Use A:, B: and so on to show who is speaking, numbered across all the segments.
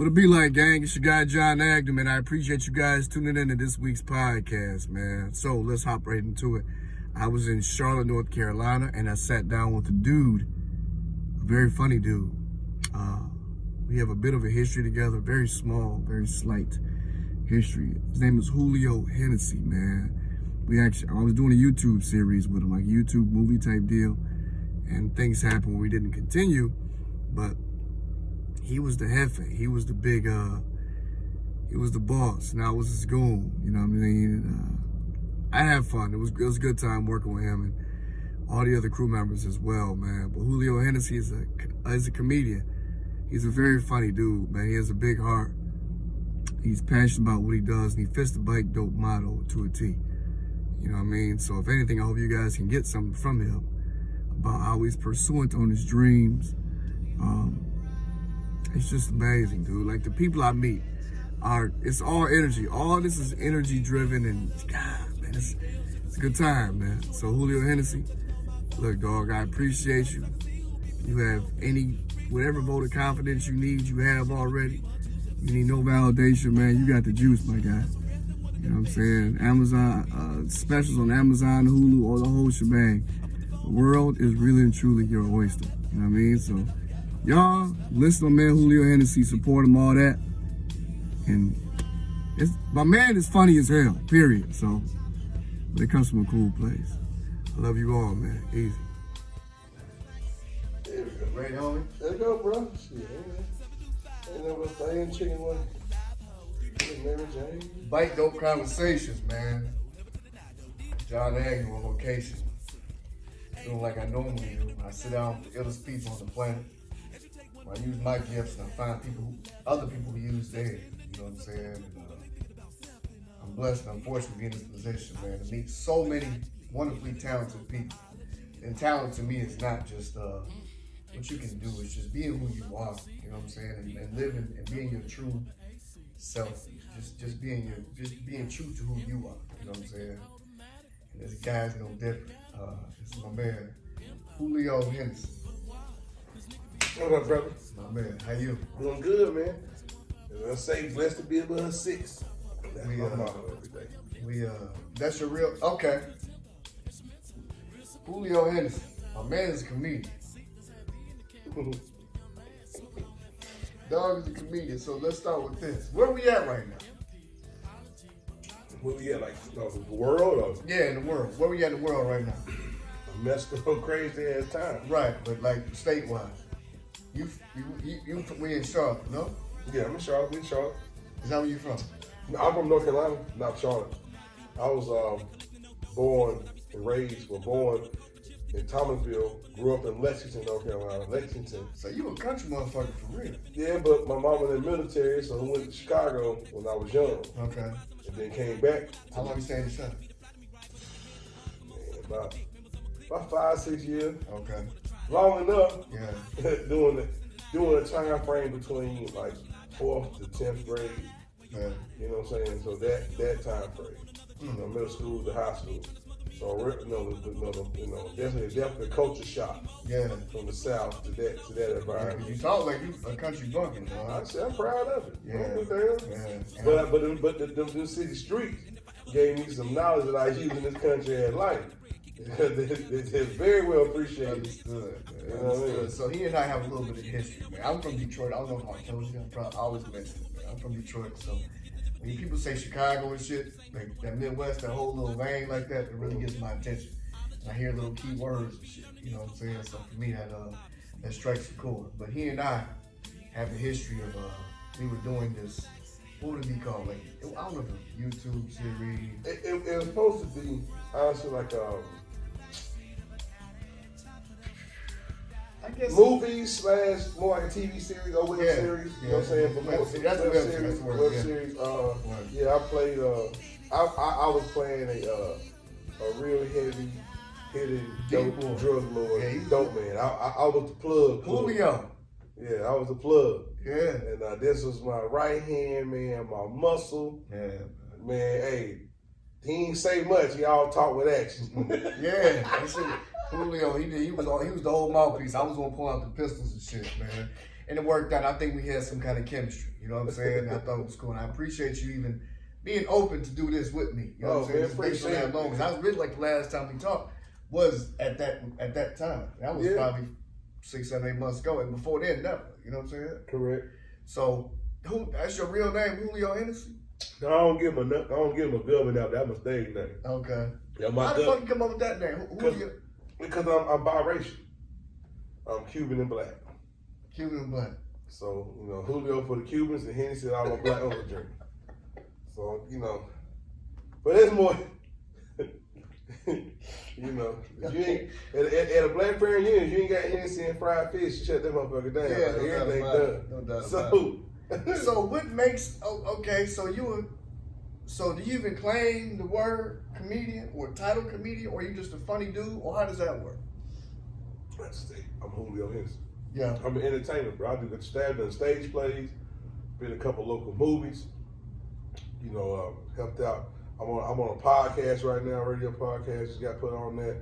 A: What it be like, gang? It's your guy, Jon Agnew, man. I appreciate you guys tuning in to this week's podcast, man. So let's hop right into it. I was in Charlotte, North Carolina, and I sat down with a dude, a very funny dude. We have a bit of a history together, very small, very slight history. His name is Julio Hennessey, man. I was doing a YouTube series with him, like a YouTube movie type deal, and things happened where we didn't continue, but he was the jefe. He was the big, he was the boss, and I was his goon, you know what I mean? I had fun. It was a good time working with him and all the other crew members as well, man. But Julio Hennessey is a comedian. He's a very funny dude, man. He has a big heart. He's passionate about what he does, and he fits the Bikedope motto to a T. You know what I mean? So if anything, I hope you guys can get something from him about how he's pursuant on his dreams. It's just amazing, dude. Like, the people I meet it's all energy. All this is energy driven, and God, man, it's a good time, man. So Julio Hennessey, look, dog, I appreciate you. You have whatever vote of confidence you need, you have already. You need no validation, man. You got the juice, my guy. You know what I'm saying? Amazon, specials on Amazon, Hulu, or the whole shebang. The world is really and truly your oyster. You know what I mean? So, y'all, listen to my man Julio Hennessey, support him, all that. And my man is funny as hell, period. So, but it comes from a cool place. I love you all, man. Easy.
B: There we go.
A: Right, homie?
B: There we go, bro. Shit, ain't no thing, chicken one. Mary Jane.
A: Bikedope conversations, man. Jon Agnew on location. Doing like I normally do. I sit down with the illest people on the planet. I use my gifts and I find other people who use theirs. You know what I'm saying? And, I'm blessed and I'm fortunate to be in this position, man, to meet so many wonderfully talented people. And talent to me is not just what you can do, it's just being who you are. You know what I'm saying? And living and being your true self. Just being true to who you are. You know what I'm saying? And this guy's no different. This is my man, Julio Hennessey.
B: What up, brother?
A: My man, how you?
B: Doing good, man. As I say, blessed to be above 6. That's my motto every day.
A: That's your real, okay. Julio Hennessey, my man is a comedian. Dog is a comedian, so let's start with this. Where we at right now?
B: Where we at, like, the world? Or?
A: Yeah, in the world. Where we at in the world right now?
B: A messed up, crazy ass time.
A: Right, but like statewide. We in Charlotte, no?
B: Yeah, I'm in Charlotte. We in Charlotte.
A: Is that where you from?
B: I'm from North Carolina, not Charlotte. I was born in Thomasville, grew up in Lexington, North Carolina. Lexington.
A: So you a country motherfucker for real?
B: Yeah, but my mom was in the military, so I went to Chicago when I was young.
A: Okay.
B: And then came back.
A: How long you stayed in Charlotte?
B: Man, about 5-6 years.
A: Okay.
B: Long enough.
A: Yeah.
B: doing a time frame between like 4th to 10th grade.
A: Yeah.
B: You know what I'm saying? So that time frame. You know, middle school to high school. So definitely a culture shock.
A: Yeah.
B: From the South to that environment.
A: Yeah, you talk like you a country bumpkin,
B: I said I'm proud of it.
A: Yeah.
B: But them city streets gave me some knowledge that I use in this country and life. They're very well appreciated.
A: Understood.
B: You know what I mean?
A: So he and I have a little bit of history, man. I'm from Detroit. I don't know if I told you. I always mention it, man. I'm from Detroit, so when people say Chicago and shit, like that Midwest, that whole little vein like that, it really gets my attention. And I hear little key words and shit. You know what I'm saying? So for me, that strikes a chord. But he and I have a history of we were doing this. What would it be called? Like, I don't know if it's a YouTube series.
B: It was supposed to be honestly like
A: I guess
B: movies / more like a TV series or web series. You know what I'm saying? But more,
A: that's a web series.
B: Yeah, I played. I was playing a real heavy hitting drug lord, dope man. I was the plug.
A: Julio.
B: Yeah, I was the plug.
A: Yeah.
B: And this was my right hand man, my muscle.
A: Yeah.
B: Man, hey, he ain't say much. He all talk with action.
A: Yeah. That's it. Julio, he was the whole mouthpiece. I was gonna pull out the pistols and shit, man. and it worked out. I think we had some kind of chemistry. You know what I'm saying? I thought it was cool, and I appreciate you even being open to do this with me. You know what I'm saying? Based on that long, because I was really like the last time we talked was at that time. That was probably 6, 7, 8 months ago, and before then, never. You know what I'm saying?
B: Correct.
A: So, that's your real name, Julio Hennessey?
B: No, I don't give him a government out. That's my stage name.
A: Okay.
B: Yeah,
A: how the fuck you come up with that name?
B: Because I'm biracial. I'm Cuban and black.
A: Cuban and black.
B: So, you know, Julio for the Cubans and Hennessey all my black owners drink. So, you know, but it's more, you know, if you ain't, at a Black Parent Union, you ain't got Hennessy and fried fish, you shut that motherfucker down.
A: Yeah,
B: like, everything done.
A: No doubt
B: So,
A: so what makes, okay, so do you even claim the word comedian or title comedian, or you just a funny dude, or how does that work?
B: I'm Julio Hennessey.
A: Yeah.
B: I'm an entertainer, bro. I do done stage plays, been in a couple local movies, you know, helped out. I'm on a podcast right now, radio podcast, just got put on that.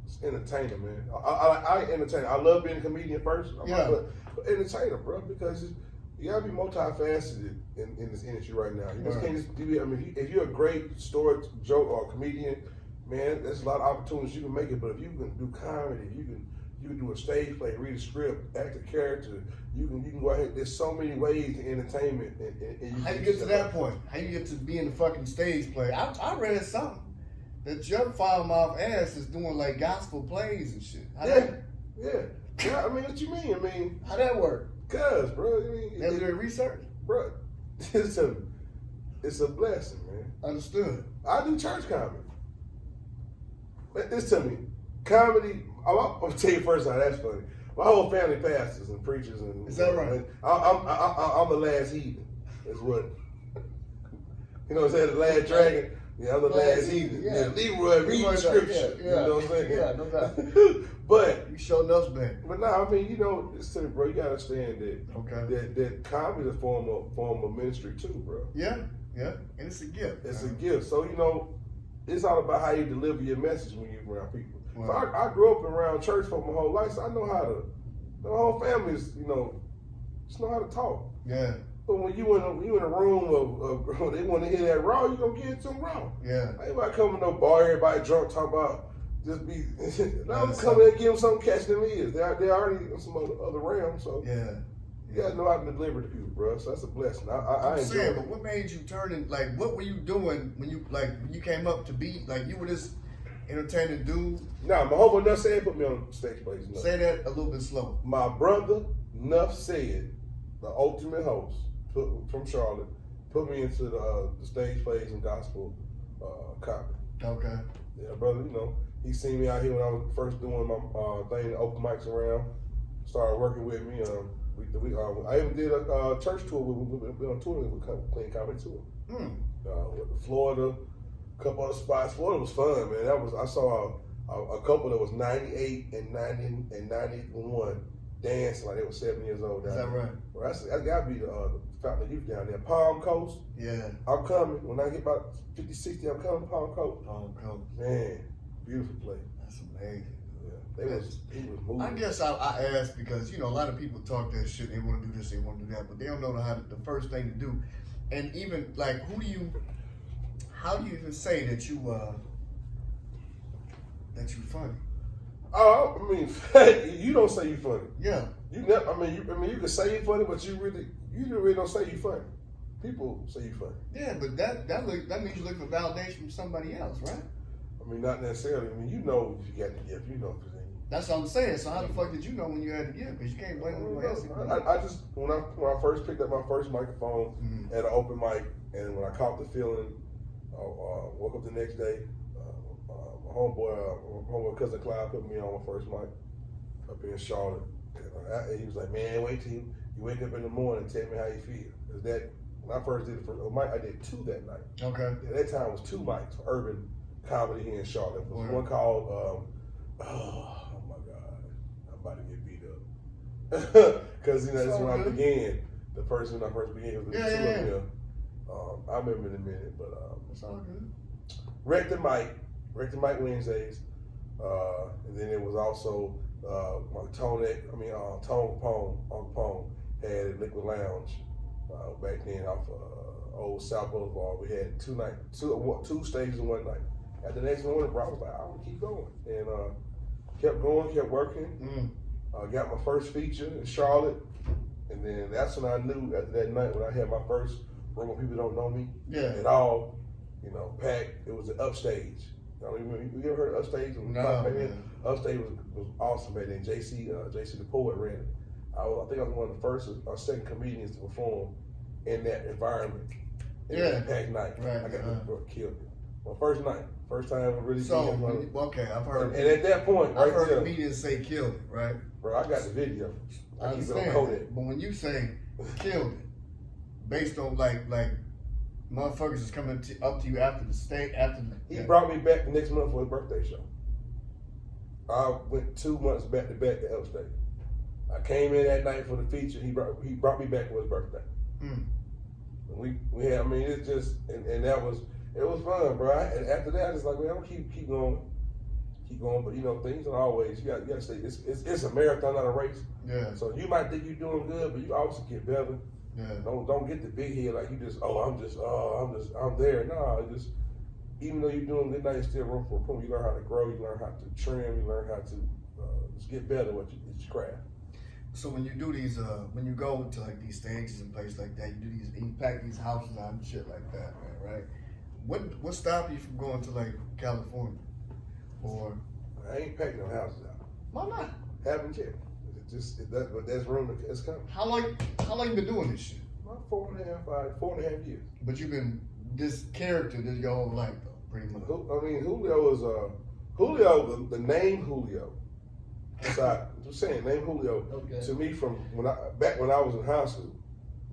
B: It's entertainer, man. I entertain. I love being a comedian first, but entertainer, bro, because you gotta be multifaceted in this industry right now. You just can't just do. I mean, if you're a great story, joke, or comedian, man, there's a lot of opportunities you can make it. But if you can do comedy, you can do a stage play, read a script, act a character. You can go ahead. There's so many ways to entertainment. And
A: how you get to that point? How you get to being the fucking stage play? I read something that your foul mouth ass is doing like gospel plays and shit.
B: Yeah. I mean, what you mean? I mean,
A: how that work?
B: Cause, bro, I mean,
A: they doing research,
B: bro. It's a blessing, man.
A: Understood.
B: I do church comedy. Listen to me, comedy. I'm gonna tell you first how that's funny. My whole family pastors and preachers and
A: is that right?
B: I'm the last heathen. Is what you know. What I'm saying, the last dragon. Yeah, I'm the last heathen. Yeah, Leroy reading scripture. You know what I'm saying?
A: Yeah, no doubt.
B: But
A: you showed us back.
B: But no, I mean, you know, listen, bro, you gotta understand that that comedy is a form of ministry too, bro.
A: Yeah, and it's a gift.
B: It's a gift. So you know, it's all about how you deliver your message when you're around people. So I grew up around church for my whole life, so I know how to. The whole family's, you know, just know how to talk.
A: Yeah.
B: But when you in a room of they want to hear that raw, you gonna get it to them raw.
A: Yeah.
B: Everybody coming to no bar, everybody drunk, talk about just be. I'm coming there, give them something, catch them ears. They already in some other realm, so you gotta know how to deliver to people, bro. So that's a blessing. I enjoy it.
A: But what made you turn in? Like, what were you doing when you came up to be like you were this entertaining dude?
B: Nah, my homeboy Nuff said put me on stage plays.
A: Say that a little bit slow.
B: My brother Nuff said, the ultimate host from Charlotte, put me into the stage plays and gospel comedy. Okay. Yeah, brother, you know, he seen me out here when I was first doing my thing, open mics around. Started working with me. I even did a church tour. We've been on tour with Clean Comedy Tour. With Florida, a couple other spots. Florida was fun, man. I saw a couple that was 98 and 90 and 91 dancing like they were 7 years old. Is that right? Well, that's got to be the Fountain of Youth down there. Palm Coast. Yeah. I'm coming. When I get about 50, 60, I'm coming. Palm Coast. Palm Coast. Man, beautiful place. That's amazing. He was moving. I guess I asked because, you know, a lot of people talk that shit. They want to do this, they want to do that, but they don't know the first thing to do. And even like, how do you even say that you funny? Oh, I mean, you don't say you funny. Yeah. You never. I mean, you can say you funny, but you really don't say you funny. People say you funny. Yeah, but that means you look for validation from somebody else, right? I mean, not necessarily. I mean, you know if you got the gift, you know if it's in you. That's what I'm saying. So how the fuck did you know when you had the gift? Because you can't blame anyone else. I just when I first picked up my first microphone at an open mic, and when I caught the feeling, woke up the next day. My homeboy cousin Clyde put me on my first mic up in Charlotte. And he was like, "Man, wait till you wake up in the morning and tell me how you feel." Because that when I first did the first mic, I did 2 that night. Okay. At that time it was 2 mics for urban comedy here in Charlotte. There was one called oh my God, I'm about to get beat up. Because you know that's when I began. The first when I first began was 2 of them. I remember in a minute, but it's all good. Wreck the Mic Wednesdays, and then it was also Tone Capone, Uncle Pone had a Liquid Lounge back then off Old South Boulevard. We had two stages in one night. At the next morning, bro, I was like, I want to keep going. And kept going, kept working. Got my first feature in Charlotte. And then that's when I knew after that night when I had my first room where people don't know me at all, packed. It was an Upstage. You ever heard of Upstage?
C: No.
B: Upstage was awesome back then. JC the Poet ran it. I think I was one of the first or second comedians to perform in that environment. In packed night. Right. I got killed. My first night. First time I really
C: I've heard.
B: And at that point,
C: I've heard comedians say killed it, right?
B: Bro, I got the video.
C: I keep it on Kodak. But when you say killed it, based on like motherfuckers is coming up to you after the state,
B: He brought me back the next month for his birthday show. I went 2 months back to back to Upstate. I came in that night for the feature. He brought me back for his birthday. We had, it's just, and that was, it was fun, bro. And after that, I just like, man, I'm gonna keep going. But things are always, you gotta stay, it's a marathon, not a race.
C: Yeah.
B: So you might think you're doing good, but you also get better.
C: Yeah.
B: Don't get the big head like you just, I'm there. No, even though you're doing good now, you still room for improvement. You learn how to grow, you learn how to trim, you learn how to just get better at your craft.
C: So when you do these, when you go to like these stages and places like that, you pack these houses out and shit like that, man, right? What stopped you from going to like California? Or
B: I ain't packing no houses out.
C: Why not?
B: Haven't yet. But there's room that's coming.
C: How long you been doing this shit?
B: About 4.5 years.
C: But you've been this character this your whole life though, pretty much.
B: Julio is Julio. The name Julio. I'm saying name Julio.
C: Okay.
B: To me, from when I was in high school,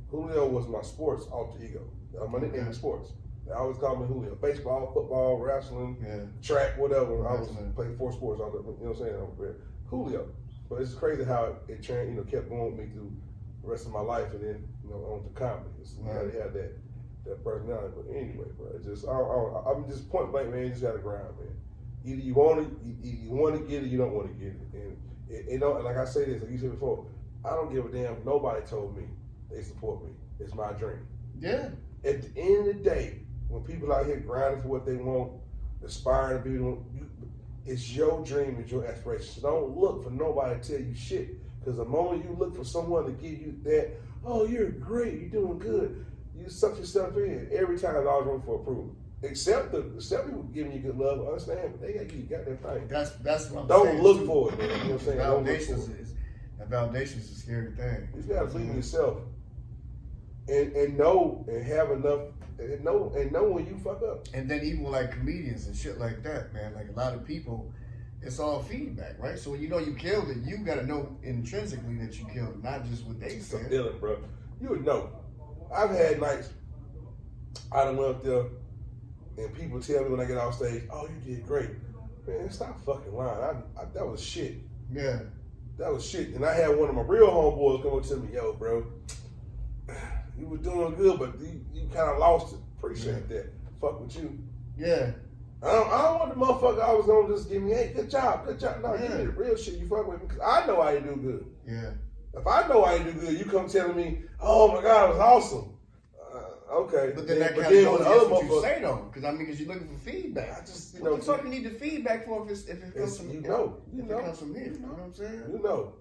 B: Julio was my sports alter ego. My nickname is sports. They always call me Julio. Baseball, football, wrestling, track, whatever. I was playing 4 sports. You know what I'm saying? Julio. But it's crazy how it kept going with me through the rest of my life, and then on to comedy. You gotta have that personality. But anyway, bro, I'm just point blank, man. You just gotta grind, man. Either you want to get it, you don't want to get it. And it don't. Like I say this, like you said before, I don't give a damn if nobody told me they support me. It's my dream.
C: Yeah.
B: At the end of the day, when people out here grinding for what they want, aspiring to be, it's your dream, it's your aspiration. So don't look for nobody to tell you shit. Because the moment you look for someone to give you that, oh, you're great, you're doing good, you suck yourself in. Every time there's always room for approval. Except people giving you good love, understand, but they got to give you goddamn thing.
C: That's what I'm
B: don't
C: saying.
B: Don't look for it, man. You know what I'm saying?
C: Validation is a scary thing.
B: You just got to believe in yourself. And know and have enough. And know when you fuck up.
C: And then even with like comedians and shit like that, man, like a lot of people, it's all feedback, right? So when you killed it, you gotta know intrinsically that you killed it, not just what they said.
B: Dylan, bro. You would know. I've had nights I done went up there and people tell me when I get off stage, oh, you did great. Man, stop fucking lying. That was shit.
C: Yeah.
B: That was shit. And I had one of my real homeboys come up to me, yo, bro, you were doing good, but you kind of lost it. Appreciate that. Fuck with you.
C: Yeah.
B: I don't want the motherfucker I was gonna just give me, hey, good job. No, give me the real shit. You fuck with me because I know I do good.
C: Yeah.
B: If I know I do good, you come telling me, oh my God, it was awesome. Okay.
C: But then that kind of goes against what you say though, because you're looking for feedback. What the fuck you need the feedback for if it comes from
B: it comes
C: from here? You know what I'm saying?
B: You know.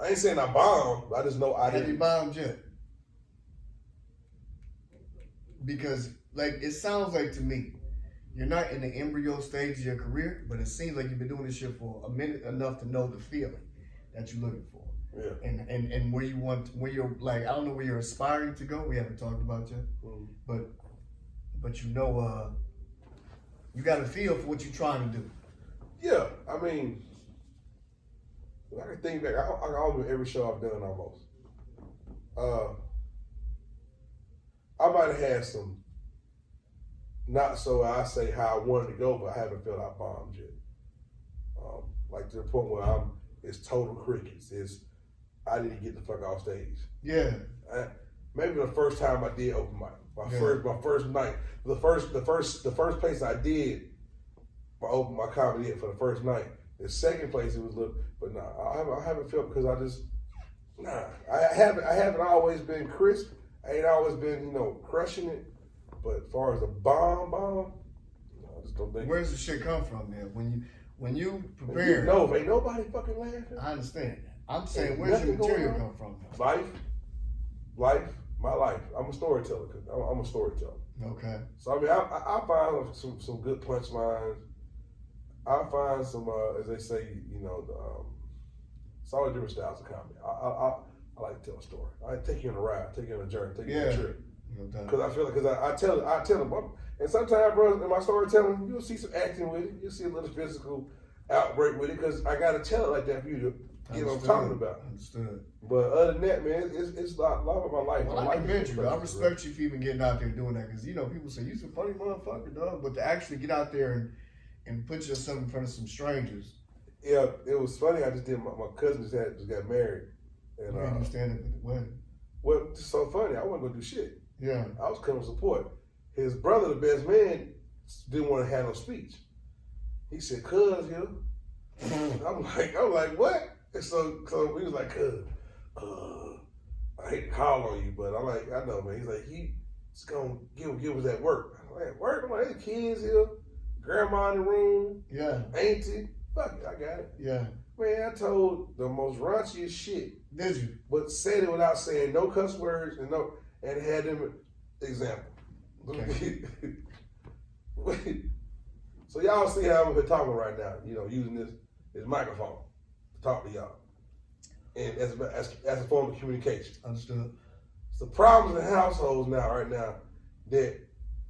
B: I ain't saying I bombed, but I just know I didn't.
C: Have you bombed yet? Because, like, it sounds like to me, you're not in the embryo stage of your career, but it seems like you've been doing this shit for a minute enough to know the feeling that you're looking for.
B: Yeah.
C: And where you're like, I don't know where you're aspiring to go. We haven't talked about yet. But you got a feel for what you're trying to do.
B: Yeah. I mean, I can think back. I almost every show I've done almost. I might have had some, not so I say how I wanted to go, but I haven't felt I bombed yet. Like to the point where it's total crickets. I didn't get the fuck off stage.
C: Yeah.
B: Maybe the first time I did open mic, my first night, the first place I did my comedy for the first night, The second place it was a little, but I haven't felt because I haven't always been crisp. I ain't always been, crushing it. But as far as the bomb, I just don't think.
C: Where does the shit come from, man? When you prepare,
B: ain't nobody fucking laughing.
C: I understand that. I'm saying, where's your material come from?
B: Life, my life. I'm a storyteller. I'm a storyteller.
C: Okay.
B: So I mean, I find some good punchlines. I find some, as they say, it's all different styles of comedy. I like to tell a story. I take you on a ride, take you on a journey, take you on a trip. Because I feel like, I tell them, and sometimes, bro, in my storytelling, you'll see some acting with it. You'll see a little physical outbreak with it, because I got to tell it like that for you to get what I'm talking about.
C: Understood. But
B: other than that, man, it's a lot of my life.
C: Well, I commend you, bro. I respect you for even getting out there and doing that, because, people say, you're a funny motherfucker, dog. But to actually get out there and put yourself in front of some strangers.
B: Yeah, it was funny. I just did, my cousin just got married. And
C: you understand it at the wedding.
B: Well, it's so funny. I wasn't going to do shit.
C: Yeah.
B: I was coming to support. His brother, the best man, didn't want to have no speech. He said, "Cuz, I'm like, what? And so he was like, "Cuz, I hate to call on you, but I'm like, I know, man." He's like, he's gonna give us that work. I'm like, work? I'm like, hey, kids here, grandma in the room,
C: yeah,
B: auntie, fuck it, I got it.
C: Yeah.
B: Man, I told the most raunchiest shit.
C: Did you?
B: But said it without saying no cuss words and had them example. Okay. So y'all see how I'm talking right now, using this microphone to talk to y'all. And as a form of communication.
C: Understood.
B: It's the problems in households right now that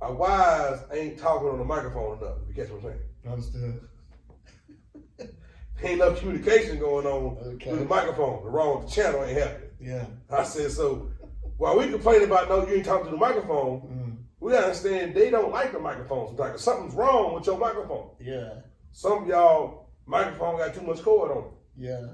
B: our wives ain't talking on the microphone enough, if you catch what I'm saying.
C: Understood.
B: Ain't enough communication going on with the microphone. The wrong channel ain't happening.
C: Yeah.
B: I said, so while we complain about no, you ain't talking to the microphone, we understand they don't like the microphone sometimes. Something's wrong with your microphone.
C: Yeah.
B: Some of y'all microphone got too much cord on it.
C: Yeah.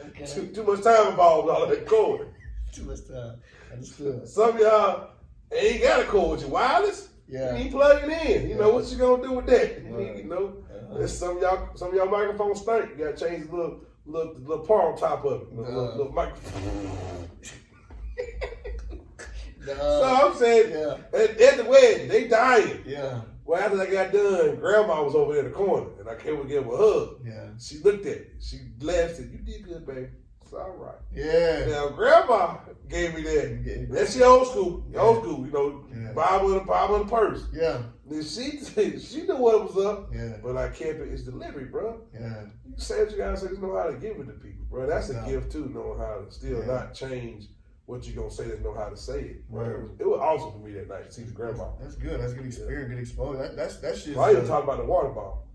B: Okay. Too much time involved with all that cord.
C: Too much time. Understood.
B: Some of y'all ain't got a cord with your wireless.
C: Yeah.
B: You ain't plugging in. You know what you gonna do with that? Right. Some of y'all microphones stink. You gotta change the little part on top of it. Little microphone. So I'm saying, at the wedding, they dying.
C: Yeah.
B: Well, after I got done, Grandma was over there in the corner, and I came to give her a hug. Yeah. She looked at me. She laughed and said, "You did good, baby. It's all right." Yeah. Now, Grandma gave me that. That's your old school. Bible in the purse. Yeah. Then she knew what was up. Yeah. But I kept it. It's delivery, bro. Yeah. You say what you gotta say. Just know how to give it to people, bro. That's a gift too. Knowing how to still not change what you gonna say, just know how to say it. Right. It was awesome for me that night to see the grandma. That's good. That's good experience, good exposure. That shit. Well, I even talk about the water bottle.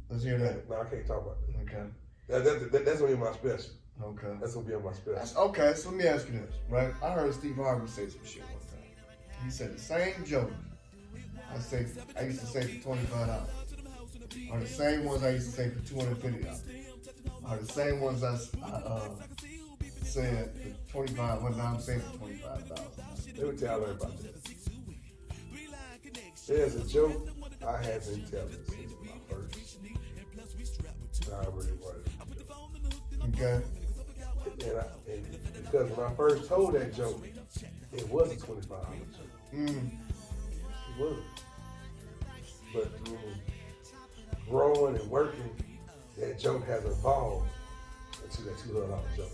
B: Let's hear that. No, I can't talk about that. Okay. That's gonna be my special. Okay. That's gonna be on my special. Okay, so let me ask you this, right? I heard Steve Harvey say some shit one time. He said the same joke I used to say for $25 are the same ones I used to say for $250. Are the same ones I said for $25. What now I'm saying for $25,000. Let me tell everybody this. There's a joke I have been telling since my first time really running. Okay. And because when I first told that joke, it was a $25 joke. It wasn't. But through growing and working, that joke has evolved into that $200 joke.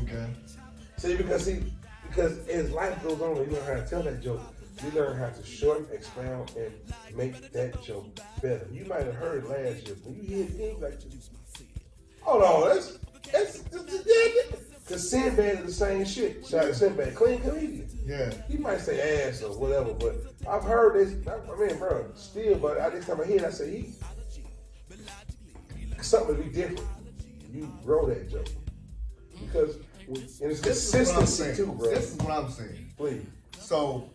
B: Okay. Because as life goes on, you learn how to tell that joke. You learn how to shorten, expound, and make that joke better. You might have heard it last year, when you hear it again, like, hold on, that's because Sinbad is the same shit. Shout out to Sinbad, clean comedian. Yeah. He might say ass or whatever, but I've heard this. I mean, bro, still, but this time I hear it, I say, something to be different. You grow that joke. Because, and it's consistency too, bro. This is what I'm saying. Please. So,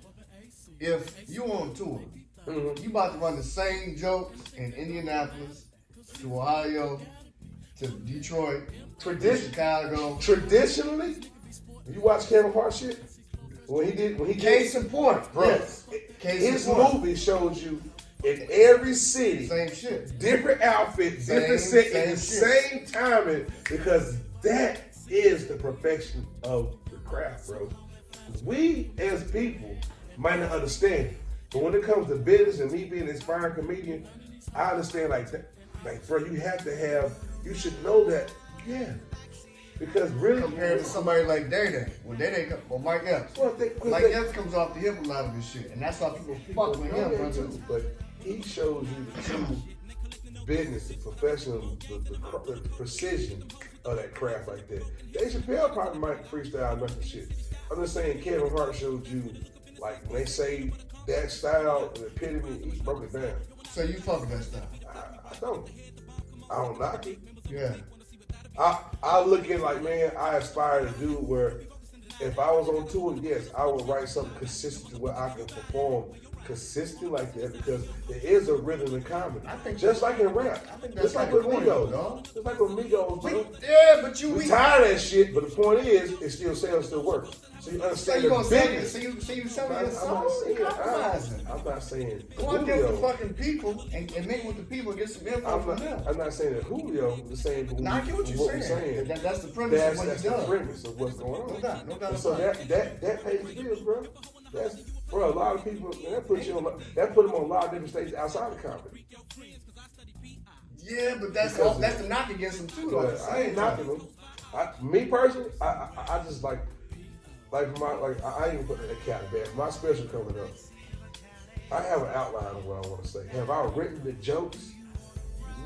B: if you on tour, you about to run the same jokes in Indianapolis, to Ohio, to Detroit, to Chicago. Traditionally, you watch Kevin Hart shit? When he case in point, bro. Yes. His movie shows you in every city.
C: Same shit.
B: Different outfits, different set, in the same timing, because that is the perfection of the craft, bro. We as people might not understand it, but when it comes to business and me being an inspiring comedian, I understand like that. Like, bro, you should know that, yeah. Because really,
C: compared to somebody like Day, well, Mike Epps. Mike Epps comes off the hip a lot of this shit, and that's why people fuck with him, brother.
B: But he shows you the true business, the professional, the precision of that craft like that. Dave Chappelle probably might freestyle nothing shit. I'm just saying, Kevin Hart showed you, like, when they say that style, the epitome, he broke it down.
C: So you fuck with that style?
B: I don't knock it.
C: Yeah.
B: I look at like, man, I aspire to do where if I was on tour, yes, I would write something consistent where I can perform consistently like that, because there is a rhythm in comedy. I think just like in rap. I think that's just like with Migos. Just like with Migos, bro.
C: Yeah, but we
B: tired of that shit, but the point is, it still sells, still works. So you understand the business.
C: So you selling your song? You compromising.
B: I'm not saying
C: go out there with the fucking people and meet with the people and get some info from them.
B: I'm not saying that Julio is saying what
C: I get what you're saying. That's the premise of what he does. That's the premise of what's going on. No doubt.
B: So that pays the bills, bro. Bro, a lot of people, that put them on a lot of different stages outside of comedy.
C: Yeah, but that's the knock against them too, though.
B: I ain't knocking them. Me personally, I just like I ain't even put that cat in bed. My special coming up, I have an outline of what I want to say. Have I written the jokes?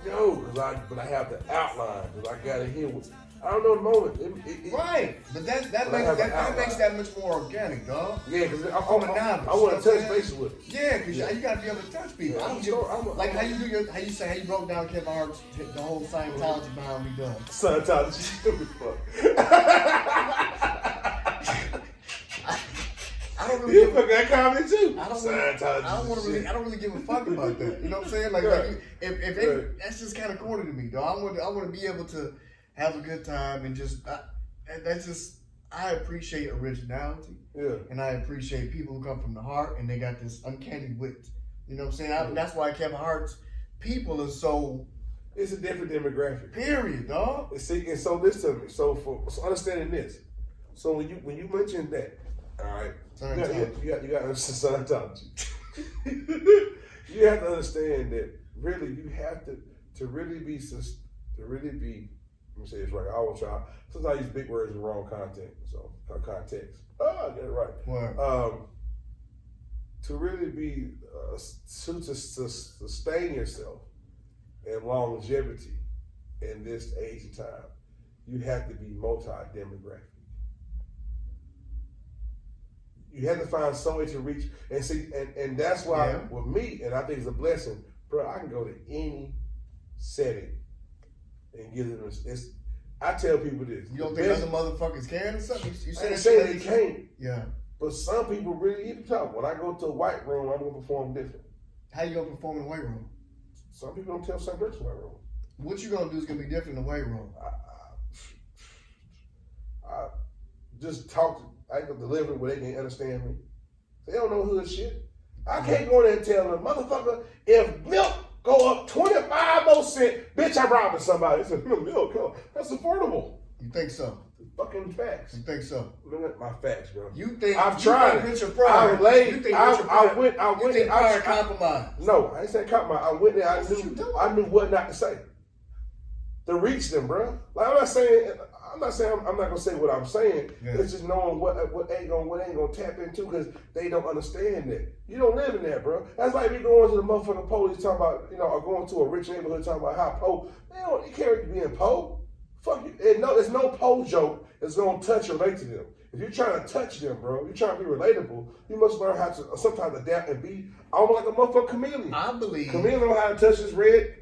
B: No, but I have the outline because I got to hear what. I don't know the moment.
C: Right, but that makes that much more organic, dog.
B: Yeah, because I want to touch bases with it.
C: Yeah, because you got to be able to touch people. Like how you broke down Kevin Hart's the whole Scientology behind we done.
B: Scientology, stupid fuck.
C: I don't really give
B: that comedy too.
C: I don't really give a fuck about that. You know what I'm saying? Like if that's just kind of corny to me, dog. I want to be able to have a good time and I appreciate originality.
B: Yeah.
C: And I appreciate people who come from the heart and they got this uncanny wit. You know what I'm saying? That's why Kevin Hart's people are so.
B: It's a different demographic.
C: Period, dog.
B: See, and so listen to me. So understanding this. So when you mentioned that, all right, you got to understand Scientology. You have to understand that really you have to really be. Let me say this right. I always try. Sometimes I use big words in the wrong content. So context. I get it right.
C: Wow.
B: To really be to sustain yourself and longevity in this age of time, you have to be multi-demographic. You have to find some way to reach and see, and that's why with me, and I think it's a blessing, bro. I can go to any setting and give them this. I tell people this.
C: You don't think other motherfuckers can or something? You
B: I ain't saying they can't.
C: Yeah.
B: But some people really even talk. When I go to a white room, I'm gonna perform different.
C: How you gonna perform in the white room?
B: Some people don't tell some bricks in the white room.
C: What you gonna do is gonna be different in the white room.
B: I just talk. I can deliver where they can understand me. They don't know hood shit. I can't go there and tell them, motherfucker, if milk go up 25 more cents, bitch, I'm robbing somebody. It's milk. That's affordable.
C: You think so?
B: Fucking facts.
C: You think so?
B: Look at my facts, bro.
C: You think
B: I've tried it.
C: Richard Pryor?
B: I went.
C: I compromise.
B: No, I ain't saying compromise. I went there. I knew what not to say to reach them, bro. Like I'm not saying I'm not gonna say what I'm saying. Yeah. It's just knowing what ain't gonna tap into because they don't understand that. You don't live in that, bro. That's like me going to the motherfucking police talking about, or going to a rich neighborhood talking about how poor. You can't be being poor. Fuck you. There's no poor joke that's gonna touch or relate to them. If you're trying to touch them, bro, you're trying to be relatable, you must learn how to sometimes adapt and be almost like a motherfucking chameleon.
C: I believe.
B: Chameleon know how to touch this red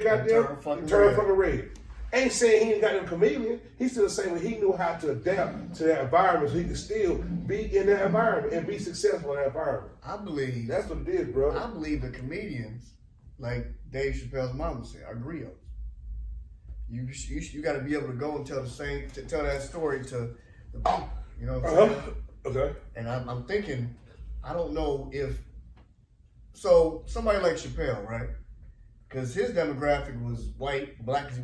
B: goddamn, turn fucking red. Ain't saying he ain't got no chameleon. He's still saying that he knew how to adapt to that environment so he could still be in that environment and be successful in that environment.
C: I believe.
B: That's what it is, bro.
C: I believe the comedians, like Dave Chappelle's mom would say, are griots. You got to be able to go and tell that story to the people. You know what I'm saying?
B: Okay.
C: And I'm thinking, I don't know if So somebody like Chappelle, right? Because his demographic was white, black, because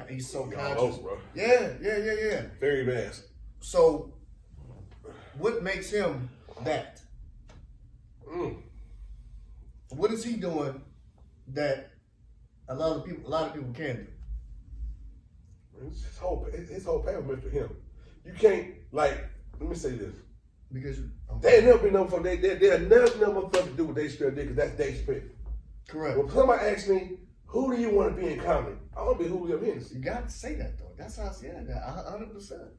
C: he's so conscious.
B: Over, bro.
C: Yeah.
B: Very vast.
C: So, what makes him that? What is he doing that a lot of people can do?
B: It's his whole payment for him. You can't, like, let me say this.
C: Because
B: they never be no motherfucker. They'll never know motherfucker to do what they spend because that's they spend.
C: Correct.
B: When somebody asks me, who do you want to be in comedy? I want to be Julio Hennessey.
C: You got to say that though. That's how I say that. 100%.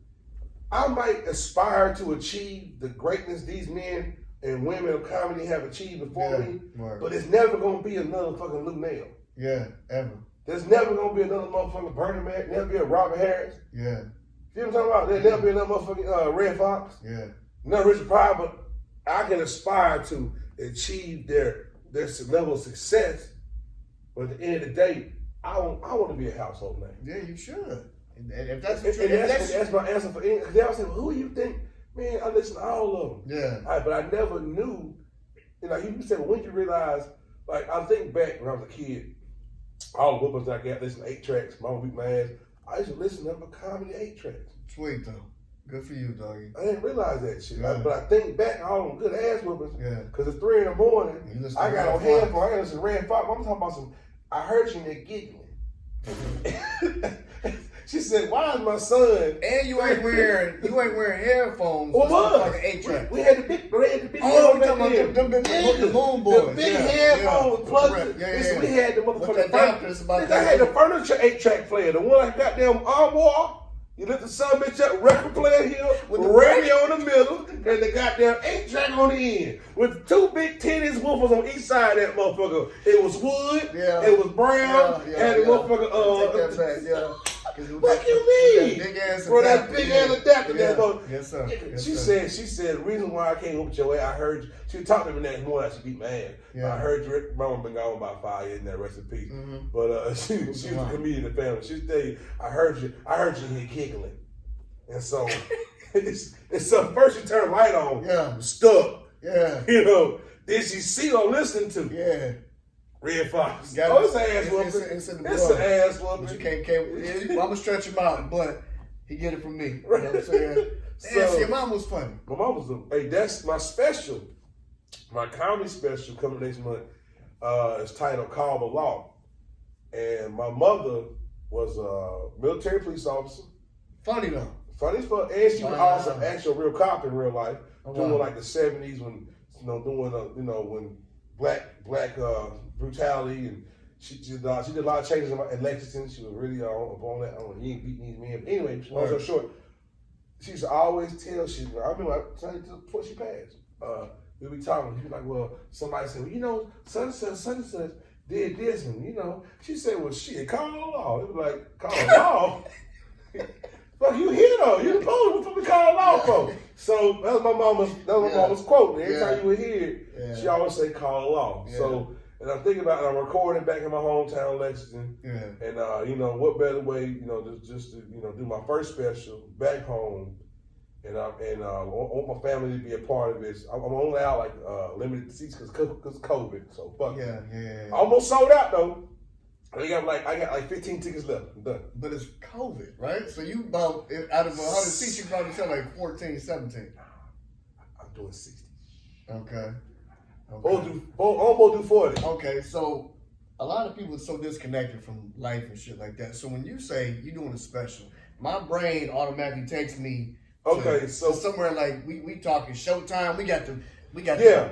B: I might aspire to achieve the greatness these men and women of comedy have achieved before me, but it's never gonna be another fucking Luke Nail.
C: Yeah, ever.
B: There's never gonna be another motherfucking Bernie Mac. Never be a Robert Harris.
C: Yeah.
B: You know what I'm talking about? There'll never be another motherfucking Red Fox.
C: Yeah.
B: Another Richard Pryor, but I can aspire to achieve their level of success. But at the end of the day, I want to be a household name.
C: Yeah, you should. And if that's
B: that's my answer for because they always say, well, who do you think? Man, I listen to all of them.
C: Yeah.
B: But I never knew. You know, you said, well, when you realize, like, I think back when I was a kid, all the whoopers I got, listen to 8 tracks, Mama Beat My Ass. I used to listen to them comedy 8 tracks.
C: Sweet though. Good for you, doggy.
B: I didn't realize that shit.
C: Yeah.
B: But I think back all them good ass whoopers.
C: Yeah.
B: Because it's 3 in the morning. I got on headphones. I got listen to Red Fox. I'm talking about some. I heard you in there giggling. She said, "Why is my son?"
C: And you ain't wearing headphones.
B: Well,
C: like 8 track.
B: We had the big.
C: Oh, we talking about the boom boys.
B: The big headphones plugged.
C: Yeah.
B: We had the motherfucking
C: furniture.
B: I had the furniture 8-track player. The one I got them armoire. You lift the son bitch up, record player here, with the radio in the middle, and the goddamn 8-track on the end. With 2 big tennis woofers on each side of that motherfucker. It was wood, it was brown, and the motherfucker,
C: take that back, yeah.
B: What you mean?
C: That big ass
B: adapter. Bro, that big ass adapter.
C: Yeah. Yes, sir.
B: She said, the reason why I can't whoop your ass, I heard you. She talked to me next morning, she beat my ass. Yeah. I heard your mama been gone about 5 years, and that rest in peace. Mm-hmm. But she was a comedian in the family. She said, I heard you here giggling. And so, it's so first she turned the light on, I'm stuck. Yeah. You know, then she see what I'm listening to.
C: Yeah.
B: Red Fox. It's an ass whooping. It's an ass whooping.
C: But you can't I'm going to stretch him out, but he get it from me. You know what I'm saying? So, your mom was funny.
B: My mom was that's my special. My comedy special coming next month is titled Call the Law. And my mother was a military police officer.
C: Funny though.
B: Funny as fuck. And she was also an actual real cop in real life. Doing like the 70s when, when black brutality, and she did a lot of changes in Lexington. She was really on that. You ain't beating these men. But anyway, long story short, she used to always tell shit. I remember before she passed, we'd be talking. She'd be like, well, somebody said, well, such and such did this, and she said, well, shit, call the law. It was like, call the law? Fuck, you here though. You the police. What we call the law for? So that was my mama's quote. Every time you would hear it, she always say call the law. Yeah. So, and I'm thinking about it, I'm recording back in my hometown, Lexington. Yeah. And what better way, just to do my first special back home, and I want my family to be a part of this. I'm only out like limited seats because COVID. So fuck. Yeah. I almost sold out though. I got like 15 tickets left. I'm done.
C: But it's COVID, right? So you about, out of 100 seats, you probably sell like 14, 17.
B: I'm doing 60.
C: Okay.
B: Almost do 40.
C: Okay, so a lot of people are so disconnected from life and shit like that. So when you say you're doing a special, my brain automatically takes me to somewhere like we talking Showtime. We got the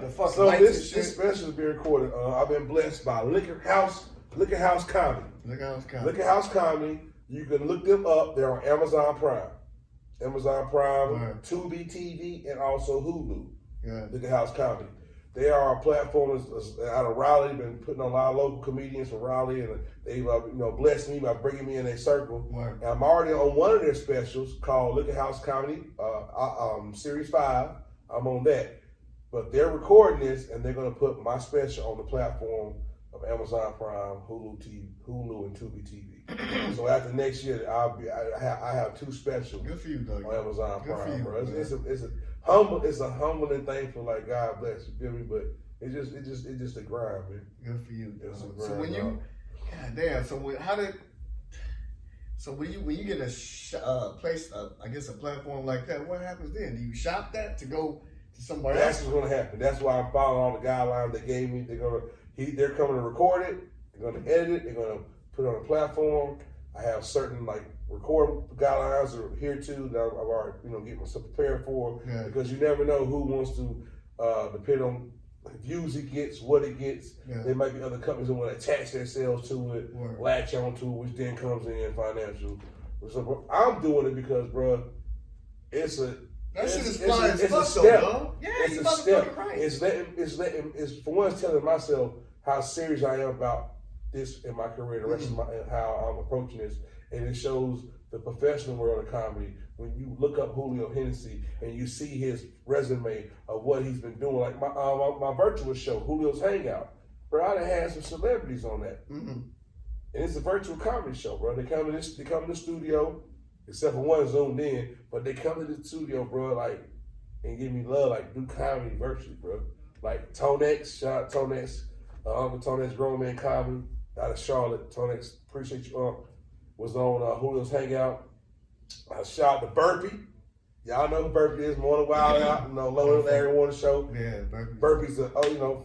C: fucking lights and shit.
B: This special is being recorded. I've been blessed by Liquor House Comedy. Liquor House Comedy. You can look them up. They're on Amazon Prime, Tubi TV, and also Hulu. Yeah. Liquor House Comedy. They are a platform that's out of Raleigh. Been putting on a lot of local comedians from Raleigh, and they've blessed me by bringing me in their circle. Right. And I'm already on one of their specials called Liquor House Comedy, Series 5. I'm on that, but they're recording this, and they're gonna put my special on the platform of Amazon Prime, Hulu, and Tubi TV. So after next year, I have 2 specials.
C: Good for you, Doug.
B: On Amazon
C: Good
B: Prime,
C: for you,
B: bro. It's a humbling thing for like God bless, you feel me? But It's just a grind, man.
C: Good for you.
B: Grind,
C: so when you, goddamn. So when you get a place, I guess a platform like that, what happens then? Do you shop that to go to somebody else?
B: That's what's gonna happen. That's why I'm following all the guidelines they gave me. They're coming to record it. They're gonna edit it. They're gonna put it on a platform. I have certain record guidelines that are here too that I've already get myself prepared for, because you never know who wants to depend on views it gets, what it gets. There might be other companies that want to attach themselves to it, latch on to it, which then comes in financial. So I'm doing it because, bro,
C: that shit is fly as fuck, though. Yeah,
B: it's a step. Right. It's for one, it's telling myself how serious I am about this in my career, the rest of how I'm approaching this, and it shows the professional world of comedy. When you look up Julio Hennessey and you see his resume of what he's been doing, like my virtual show, Julio's Hangout, bro, I done had some celebrities on that, and it's a virtual comedy show, bro. They come to the studio, except for one zoomed in, but they come to the studio, bro, and give me love, do comedy virtually, bro. Like Tonex, shout out Tonex, Uncle Tonex, Grown Man Comedy out of Charlotte. Tonex, appreciate you. Was on Julio's Hangout. Shout out to Burpee. Y'all know who Burpee is. Morning Wild Out. Low and Larry Warner show.
C: Yeah, Burpee.
B: Burpee's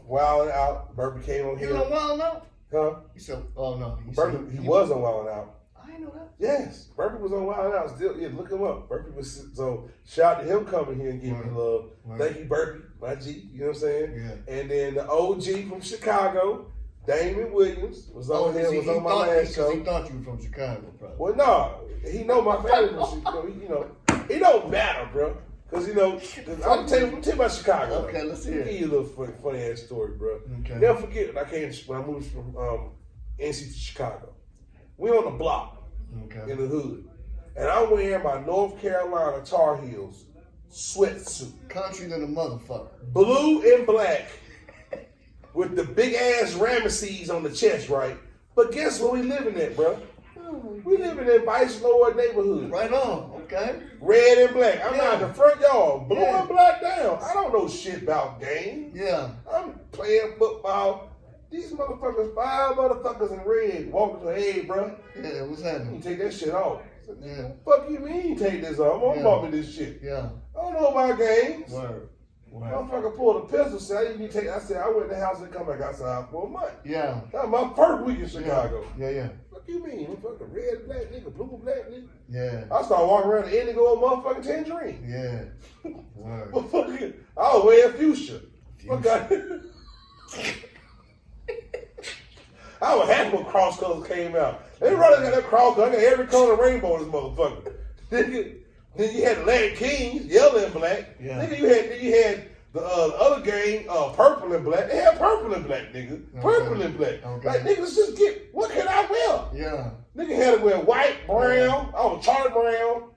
B: Wild Out. Burpee came on here.
C: He was on Wild Out?
B: Huh?
C: He said, oh no.
B: He was on Wild Out.
C: I didn't know that.
B: Yes, Burpee was on Wild Out. Still, look him up. Burpee was, so shout out to him coming here and giving me love. Thank you, Burpee, my G. You know what I'm saying? Yeah. And then the OG from Chicago, Damon Williams, was on here. Was on my last show.
C: He thought you were from Chicago, probably.
B: Well, no, he know my family from Chicago. It don't matter, bro. Because, I'm tell you about Chicago.
C: Okay, let's hear it.
B: I'll give you a little funny ass story, bro.
C: Okay.
B: Never forget when I moved from NC to Chicago. We on the block in the hood. And I'm wearing my North Carolina Tar Heels sweatsuit.
C: Country than a motherfucker.
B: Blue and black with the big ass Ramesses on the chest, right? But guess where we living at, bro? We living in Vice Lord neighborhood.
C: Right on, okay.
B: Red and black. I'm out in the front yard, blue and black down. I don't know shit about games.
C: Yeah.
B: I'm playing football. These motherfuckers, 5 motherfuckers in red, walking to, hey, bro.
C: Yeah, what's happening?
B: You take that shit off.
C: Yeah.
B: Fuck you mean take this off? I'm gonna me this shit.
C: Yeah.
B: I don't know about games.
C: Word.
B: Motherfucker pulled a pistol, said, I said, I went in the house and come back outside for a month.
C: Yeah.
B: That was my first week in Chicago.
C: Yeah.
B: Fuck you mean? Motherfucker red, black nigga, blue, black nigga.
C: Yeah.
B: I started walking around the indigo and motherfucking tangerine.
C: Yeah. Word.
B: Motherfucker, I was wearing fuchsia. I was happy when cross colors came out. Everybody got that cross color. I got every color rainbow in this motherfucker. Then you had the Latin Kings, yellow and black.
C: Yeah.
B: Nigga, you had the other game, purple and black. They had purple and black, nigga. Purple and black.
C: Okay.
B: Like, niggas just get, what can I wear?
C: Yeah.
B: Nigga had to wear white, brown. I was Charlie Brown.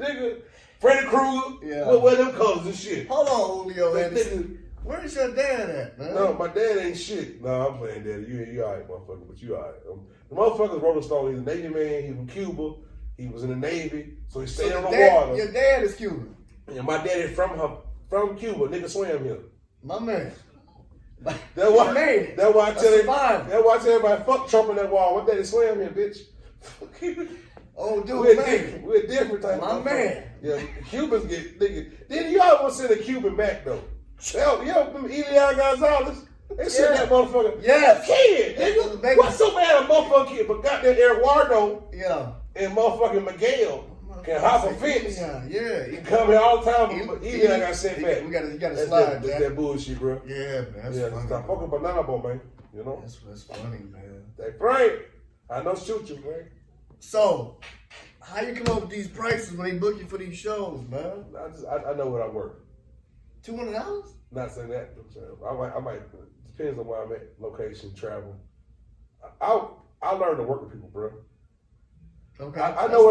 B: Nigga, Freddy Krueger.
C: Yeah.
B: Wear them colors and shit.
C: Hold on, Julio
B: Nigga,
C: where's your dad at, man?
B: no, my dad ain't shit. No, I'm playing daddy. You all right, motherfucker, but you all right. The motherfucker's Rolling Stone. He's a Navy man. He's from Cuba. He was in the Navy, so he stayed on the water.
C: Your dad is Cuban.
B: And my daddy from Cuba. Nigga swam here.
C: My man.
B: That's why I tell everybody, fuck Trump in that wall. My daddy swam here, bitch.
C: Oh, dude,
B: we're different type
C: my
B: of
C: man.
B: Yeah, Cubans get nigga. Then you all want to send a Cuban back though. Hell, remember Elian Gonzalez? They sent that motherfucker.
C: Yes.
B: Kid, nigga. What's so bad a motherfucker kid? But goddamn Eduardo and motherfucking Miguel can hop a fence.
C: Yeah.
B: He come here all the time, but Elian got sent back.
C: You gotta slide,
B: That's that bullshit, bro.
C: Yeah, man. That's funny.
B: Stop fucking banana boat, man. You know?
C: That's funny, man.
B: Hey, Frank, I know shoot you, man.
C: So, how you come up with these prices when they book you for these shows, man?
B: I know what I work.
C: $200?
B: Not saying that. I might depends on where I'm at, location, travel. I learn to work with people, bro.
C: Okay.
B: I know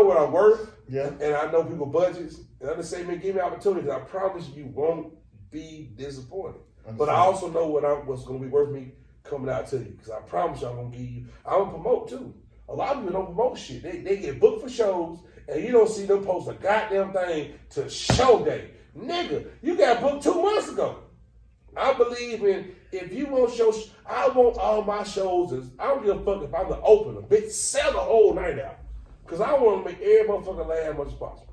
B: what I'm worth.
C: Yeah.
B: And I know people budgets. And I just say, man, give me opportunities. I promise you won't be disappointed. But I also know what's going to be worth me coming out to you, because I promise you I'm going to give you. I'm going to promote too. A lot of people don't promote shit. They get booked for shows, and you don't see them post a goddamn thing to show day. Nigga, you got booked 2 months ago. I believe in if you want shows, I want all my shows. I don't give a fuck if I'm the opener. Bitch, sell the whole night out. Because I want to make every motherfucker laugh as much as possible.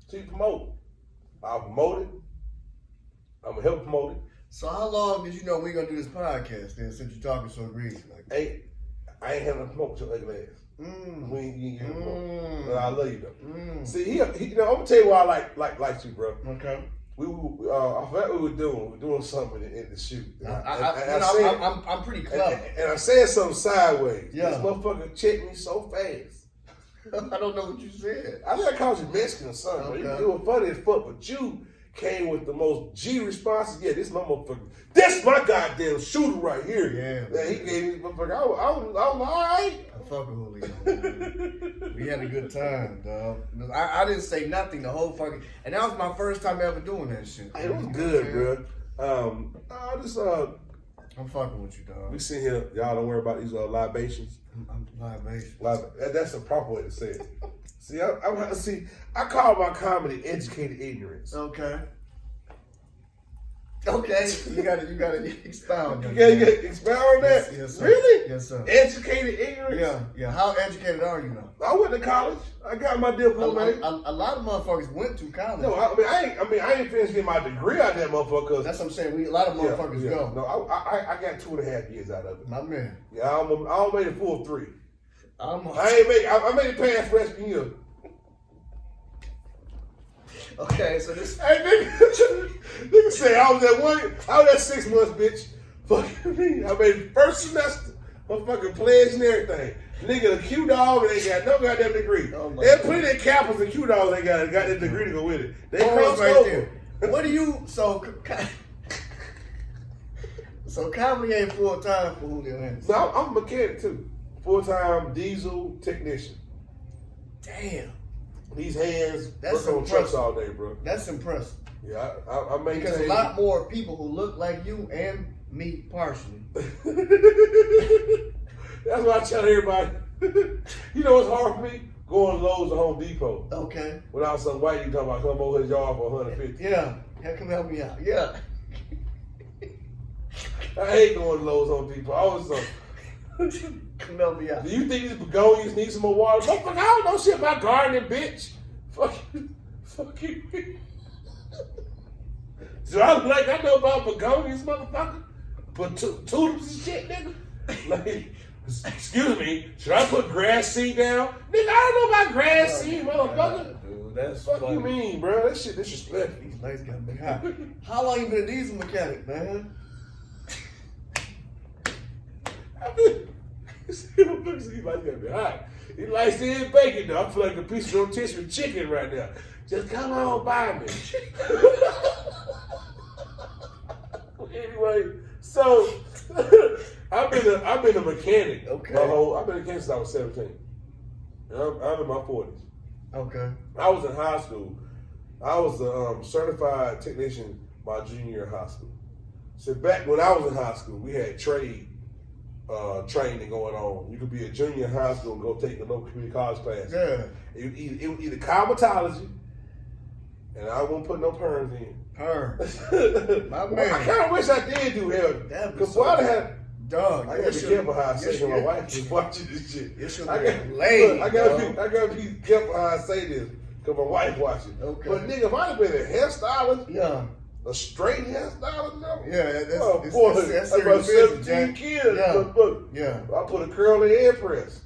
B: See, promote. I'll promote it. I'm going to help promote it.
C: So how long did you know we going to do this podcast then, since you're talking so greasy? Like,
B: I ain't having to promote your ugly ass. We ain't getting promote. But I love you though. See, he, I'm going to tell you why I like you, bro.
C: Okay.
B: I forgot what we were doing. We were doing something in the shoot.
C: I'm pretty clever.
B: And I said something sideways.
C: Yeah.
B: This motherfucker checked me so fast.
C: I don't know what you said.
B: I think I called you Mexican or something.
C: Okay.
B: You were funny as fuck, but you came with the most G responses. Yeah, this my motherfucker. This my goddamn shooter right here.
C: Yeah.
B: He gave me motherfucker. I was all right.
C: I fuck with Julio. We had a good time, dog. I didn't say nothing the whole fucking, and that was my first time ever doing that shit.
B: Hey, it was good, bro.
C: I'm fucking with you, dog.
B: We sit here. Y'all don't worry about these libations.
C: I'm libation.
B: That's the proper way to say it. See, I call my comedy educated ignorance.
C: Okay. Okay, you gotta expound.
B: You gotta expound on that.
C: Yes, sir.
B: Really?
C: Yes, sir.
B: Educated ignorance.
C: Yeah. How educated are you now?
B: I went to college. I got my diploma.
C: A lot of motherfuckers went to college.
B: No, I ain't finished getting my degree out of that motherfucker.
C: That's what I'm saying. A lot of motherfuckers go.
B: No, I got 2.5 years out of it.
C: My man.
B: Yeah, I almost made it full 3.
C: I
B: made it past freshman year.
C: Okay, so this.
B: Hey, nigga say I was at 6 months, bitch. Fucking me. I made it first semester. Motherfucking pledge and everything. Nigga, a Q dog and they got no goddamn degree.
C: Oh
B: They plenty of Kappas and Q dogs they got that degree to go with it. They crossed
C: right
B: over.
C: there. What do you so comedy ain't full time for Julio Hennessey?
B: No, I'm a mechanic too. Full-time diesel technician.
C: Damn.
B: These hands
C: That's
B: work on trucks
C: impressive.
B: all day, bro.
C: That's impressive.
B: Yeah, I maintain.
C: Because a lot more people who look like you and me partially.
B: That's what I tell everybody. You know what's hard for me? Going to Lowe's or Home Depot.
C: Okay.
B: Without some white you talking about come over his yard for 150.
C: Yeah. Come help me out. Yeah.
B: I hate going to Lowe's, Home Depot. I always
C: Come help me out.
B: Do you think these begonias need some more water? Motherfucker, I don't know shit about gardening, bitch. Fuck you. So I know about begonias, motherfucker. But tulips and shit, nigga. Like, excuse me, should I put grass seed down? Nigga, I don't know about grass seed, motherfucker.
C: Dude, that's
B: Fuck
C: funny.
B: you mean, bro? That shit disrespectful.
C: These lights got me hot. How long you been a diesel mechanic, man?
B: He like that be hot. He likes to eat bacon though. I feel like a piece of rotisserie chicken right now. Just come on by me. Anyway, so I've been a mechanic.
C: Okay.
B: I've been a mechanic since I was 17. And I'm in my 40s.
C: Okay.
B: I was in high school. I was a certified technician my junior year of high school. So back when I was in high school, we had trade training going on. You could be a junior in high school and go take the local community college class.
C: Yeah.
B: It was either cosmetology, and I won't put no perms in.
C: Perm. My man.
B: I kind of wish I did do hair. Because why the hell?
C: Dog.
B: I gotta be careful how I say this. My wife is watching this shit.
C: I
B: gotta be careful how I say this because my wife watching.
C: Okay.
B: But nigga, if I'd have been a hairstylist,
C: Yeah.
B: a straight hairstylist, no.
C: Yeah,
B: That's about
C: serious
B: 17
C: business, Jack.
B: kids.
C: Yeah.
B: Look,
C: Yeah.
B: I put a curl in the hair press.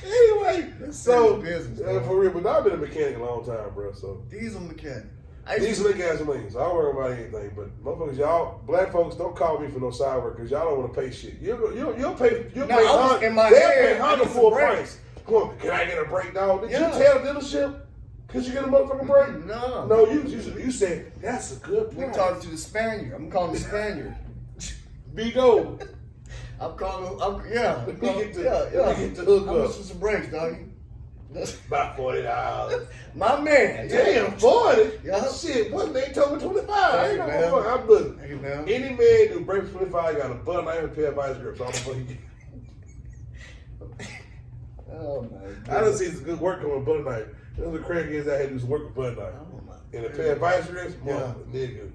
B: Anyway, so
C: business,
B: for real, but I've been a mechanic a long time, bro. So
C: Diesel mechanic.
B: these are the gasoline. So I don't worry about anything. But motherfuckers, y'all, black folks, don't call me for no side work because y'all don't want to pay shit. You'll pay. You'll
C: No,
B: pay
C: I was
B: Honda.
C: in my
B: They'll
C: head,
B: pay
C: I
B: Honda
C: need
B: full
C: some brakes.
B: price. Come on, can I get a break, dog? Did
C: Yeah.
B: you tell the dealership? Could you get a motherfucking break?
C: No.
B: No, you said that's a good
C: We're
B: price.
C: talking to the Spaniard. I'm calling the Spaniard.
B: Bigo.
C: I'm calling. Yeah.
B: Let me get the
C: How
B: hook
C: much
B: up.
C: for some brakes, doggy?
B: About $40.
C: My man.
B: Damn, 40?
C: Yeah.
B: Shit, what they told me 25. I ain't no
C: Hey, man.
B: motherfucker. I'm looking.
C: Hey, man.
B: Any man who breaks 25 got a butt knife and a pair of vice grips. I'm fucking.
C: Oh my God.
B: I done seen some good work on a butter knife. Those are crackheads that had this work with Bud Light. And a pair of vice grips, nigga.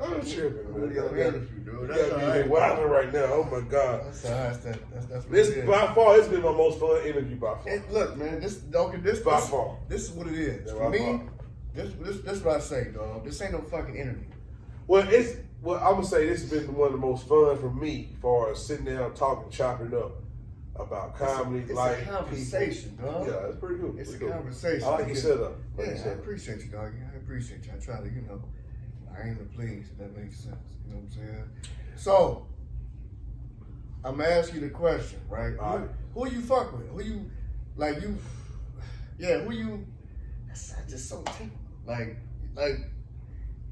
B: I'm tripping, man.
C: Julio Hennessey, dude. That's all
B: right.
C: right.
B: Wilding right now. Oh my God.
C: That's all right. That's
B: This by far, it's been my most fun interview by far.
C: Look, man, this
B: by far.
C: This is what it is.
B: Yeah,
C: For me,
B: far.
C: this what I say, dog. This ain't no fucking interview.
B: Well, I'm gonna say this has been one of the most fun for me, for sitting down, talking, chopping up about comedy,
C: it's
B: life,
C: a conversation,
B: people.
C: dog.
B: Yeah, it's pretty cool.
C: It's
B: pretty
C: a
B: cool.
C: conversation.
B: I like your setup.
C: Yeah, I appreciate you, dog. I appreciate you. I try to, I aim to please, if that makes sense. You know what I'm saying? So, I'm gonna ask you the question, right? Who you fuck with? Who you, that's just so typical. Like,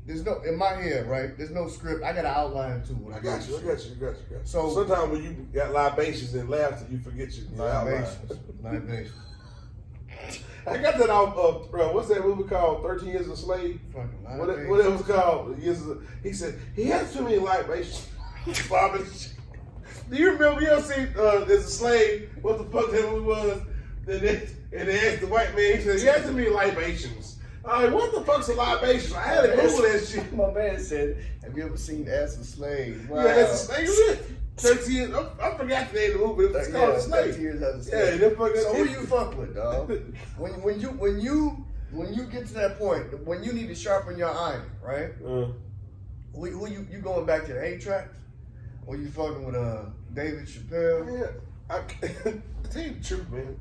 C: there's no, in my head, right? There's no script. I got an outline too.
B: I got you.
C: So
B: sometimes when you got libations and laughter, you forget your
C: libations.
B: I got that off of, bro, what's that movie called? 13 Years a Slave?
C: Fucking
B: What it was called? He said, he has too many libations. Do you remember, you ever seen there's a slave, what the fuck that movie was? And they asked the white man, he said, he has too many libations. I'm like, what the fuck's a libation? I had to Google that shit.
C: My man said, have you ever seen As a Slave? Wow.
B: Yeah, that's a slave. 13 years, I forgot the name of the movie, but it's called a slave.
C: 13 years as a slave.
B: Yeah,
C: so who you fuck with, dog? when you get to that point, when you need to sharpen your iron, right? Who you going back to the 8-tracks? Or you fucking with David Chappelle?
B: Yeah, tell you the truth, man.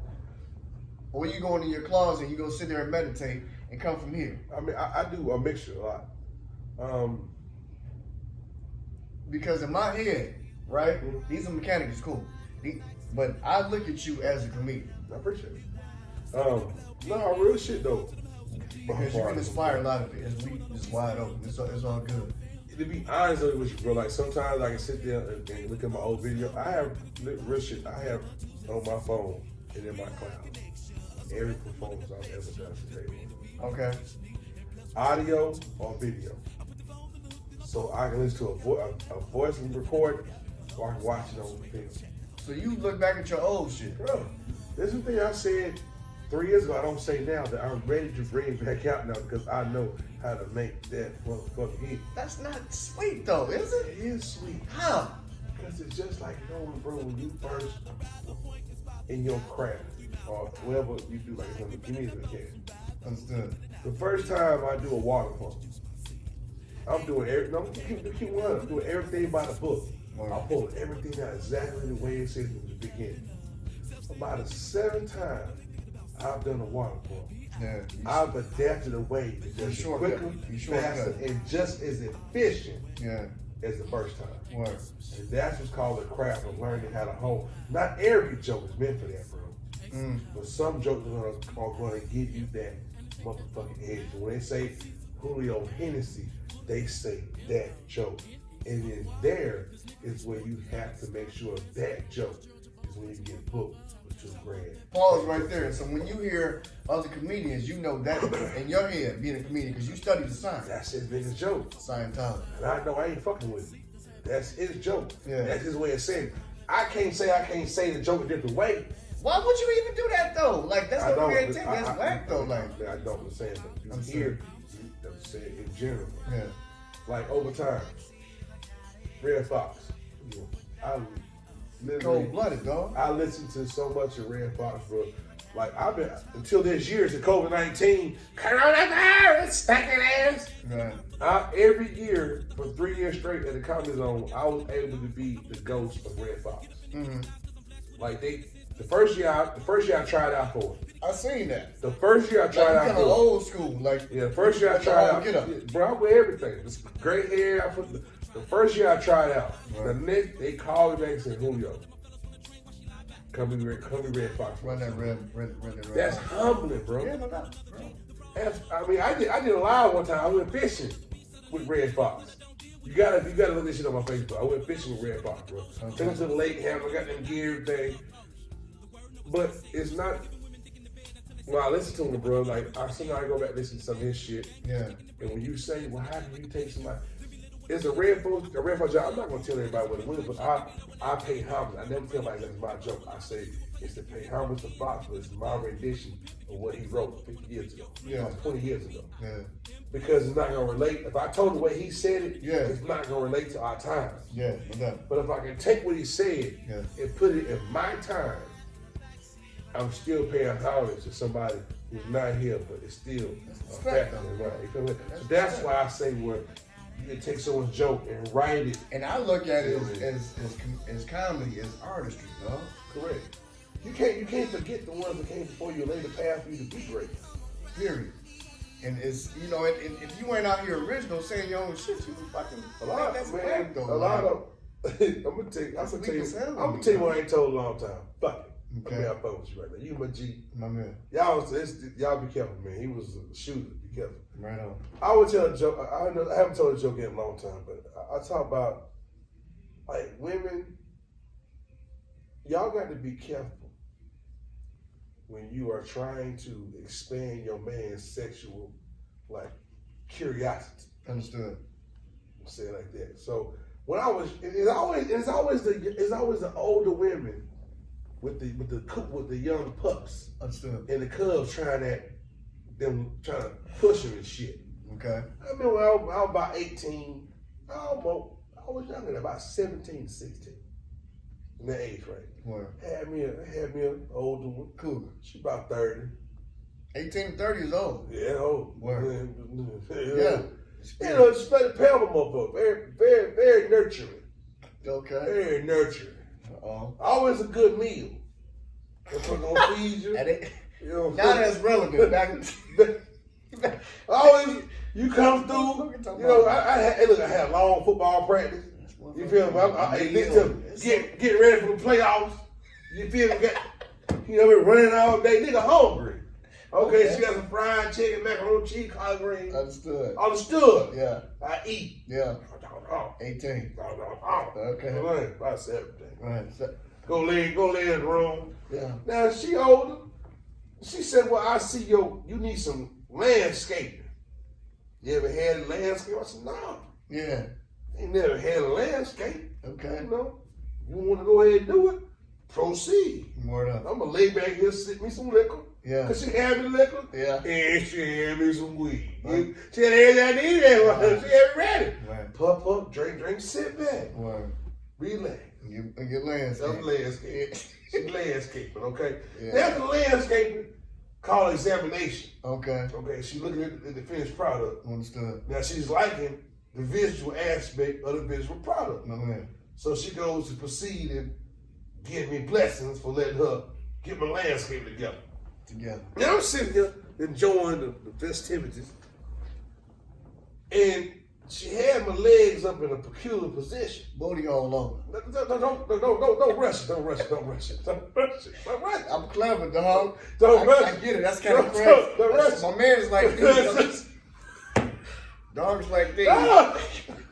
C: Or you going in your closet and you go sit there and meditate and come from here?
B: I mean, I do a mixture a lot.
C: Because in my head, right, these are mechanics, cool. But I look at you as a comedian.
B: I appreciate it. No, real shit though.
C: Because you can inspire a lot of it. It's wide open. It's all good.
B: To be honest with you, bro, like sometimes I can sit there and look at my old video. I have real shit. I have on my phone and in my cloud every performance I've ever done today.
C: Okay.
B: Audio or video. So I can listen to a voice record or I can watch it on film.
C: So you look back at your old shit.
B: Bro, this is the thing I said 3 years ago, I don't say now, that I'm ready to bring it back out now because I know how to make that motherfucking hit.
C: That's not sweet though, is it?
B: It is sweet.
C: How?
B: Because it's just like knowing, bro, when you first in your craft or whatever you do, like it's on the community again.
C: Understood.
B: The first time I do a water pump, I'm doing I'm doing everything by the book.
C: Wow.
B: I pull everything out exactly the way it says in the beginning. About the 7th time I've done a water pump.
C: Yeah.
B: I've adapted a way to just be quicker, faster, and just as efficient as the first time.
C: Right.
B: And that's what's called the craft of learning how to hone. Not every joke is meant for that, bro. But some jokes are going to give you that motherfucking edge. When they say Julio Hennessey, they say that joke. And then there is where you have to make sure that joke is when you get booked with $2,000.
C: Pause right there. So when you hear other comedians, you know that in your head being a comedian because you studied the science.
B: That's his nigga's joke.
C: Scientology.
B: And I know I ain't fucking with him. That's his joke.
C: Yeah.
B: That's his way of saying it. I can't say the joke a different way.
C: Why would you even do that though? Like that's no creativity. That's whack though. Like
B: I don't understand, but you hear them say it in general.
C: Yeah.
B: Like over time, Red Fox. I literally
C: cold-blooded, dog.
B: I listened to so much of Red Fox, bro. Like I've been until this year, to COVID-19, coronavirus, stacking ass.
C: Right.
B: Every year for 3 years straight at the Comedy Zone, I was able to be the ghost of Red Fox. Like the first year I tried out for it.
C: I seen that.
B: The first year I tried out for it.
C: Old school, like
B: the first year I tried out. Bro, I wear everything. This great hair. I put the first year I tried out. Right. The next they called me back and said, Julio, come be Red Fox.
C: Run that red.
B: That's humbling, bro.
C: Yeah, no doubt, bro.
B: I did a live one time. I went fishing with Red Fox. You gotta look this shit on my Facebook. I went fishing with Red Fox, bro.
C: Okay.
B: Took him to the lake, got them gear thing. But it's not. When I listen to him, bro, like sometimes I go back and listen to some of his shit.
C: Yeah.
B: And when you say, well, how can you take somebody? It's a Red Fox job. I'm not gonna tell everybody what it was, but I pay homage. I never tell anybody that's my joke. I say it's to pay homage to Fox, but it's my rendition of what he wrote 50 years ago.
C: Yeah.
B: 20 years ago.
C: Yeah.
B: Because it's not gonna relate. If I told the way he said it,
C: Yeah.
B: it's not gonna relate to our times.
C: Yeah. No.
B: But if I can take what he said and put it in my time, I'm still paying homage to somebody who's not here, but it's still a fact. Right? You feel me? So that's why I say when you can take someone's joke and write it.
C: And I look at it as comedy, as artistry, dog.
B: Correct. You can't forget the ones that came before you, lay the path for you to be great.
C: Period. And it's, you know, and if you ain't out here original saying your own shit, you fucking
B: a lot,
C: that's
B: man.
C: whack, though,
B: a lot of. I'm gonna tell you what I ain't told a long time. Fuck it.
C: Okay.
B: I'm gonna fuck with you right now. You my G.
C: My man.
B: Y'all be careful, man. He was a shooter. Be careful.
C: Right on.
B: I would tell a joke. I haven't told a joke in a long time, but I talk about like women. Y'all got to be careful when you are trying to expand your man's sexual like curiosity.
C: Understood.
B: I'll say it like that. So when I was, it's always the older women with the young pups.
C: Understood.
B: And the cubs trying to push him and shit.
C: Okay.
B: I remember when I was about 18. I was younger than about 17, 16. In that age range.
C: Where?
B: Had me an older one.
C: Cool.
B: She about 30.
C: 18 to 30 is old.
B: Yeah, old.
C: Where?
B: Yeah. You know, just let it pamper motherfucker. Very, very, very nurturing.
C: Okay.
B: Very nurturing.
C: Uh-oh.
B: Always a good meal. If I'm gonna feed you. You know,
C: not as relevant. Back
B: always you come through. You know, I had long football practice. You feel me? Get ready for the playoffs. You feel me? Been running all day. Nigga hungry. Okay, she got some fried chicken, macaroni, cheese, collard greens. Understood.
C: Yeah.
B: I eat.
C: Yeah. 18. Okay.
B: About 17.
C: Right.
B: Go lay in the room.
C: Yeah.
B: Now she older. She said, "Well, I see you need some landscaping. You ever had a landscape?" I said, "No.
C: Yeah.
B: Ain't never had a landscape.
C: Okay.
B: You know, you want to go ahead and do it? Proceed.
C: More up.
B: I'm gonna lay back here, sip me some liquor.
C: Yeah.
B: Cause she had me liquor.
C: Yeah.
B: And she had me some weed. Right. She had everything I needed. Right. She had it ready.
C: Right.
B: Puff, drink, sit back.
C: Right.
B: Relax.
C: And get landscaping.
B: I'm landscaping. She's landscaping, okay?
C: Yeah.
B: After landscaping, call examination.
C: Okay.
B: Okay, she's looking at the finished product.
C: Understood.
B: Now she's liking the visual aspect of the visual product.
C: My man.
B: So she goes to proceed and give me blessings for letting her get my landscape together. Now I'm sitting here enjoying the festivities, and she had my legs up in a peculiar position.
C: Booty all over.
B: Don't rush it.
C: I'm clever, dog.
B: Don't rush
C: I
B: it.
C: get it. That's kind of crazy. My man's like this. Dog's like this.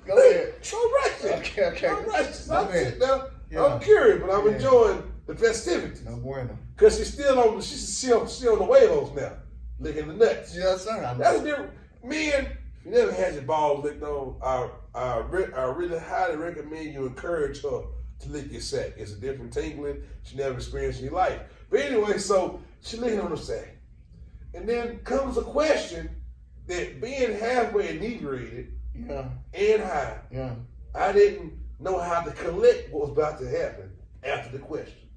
C: Go ahead.
B: Don't rush it.
C: Okay.
B: Don't rush it. I'm sitting there. I'm curious, but I'm enjoying the festivities.
C: No bueno.
B: Cause she's still on the whales now, licking the nuts.
C: Yes, sir.
B: That's different. Men, if you never had your balls licked on, I really highly recommend you encourage her to lick your sack. It's a different tingling she never experienced in her life. But anyway, so she licking on the sack. And then comes a question that being halfway inebriated and high, I didn't know how to collect what was about to happen after the question.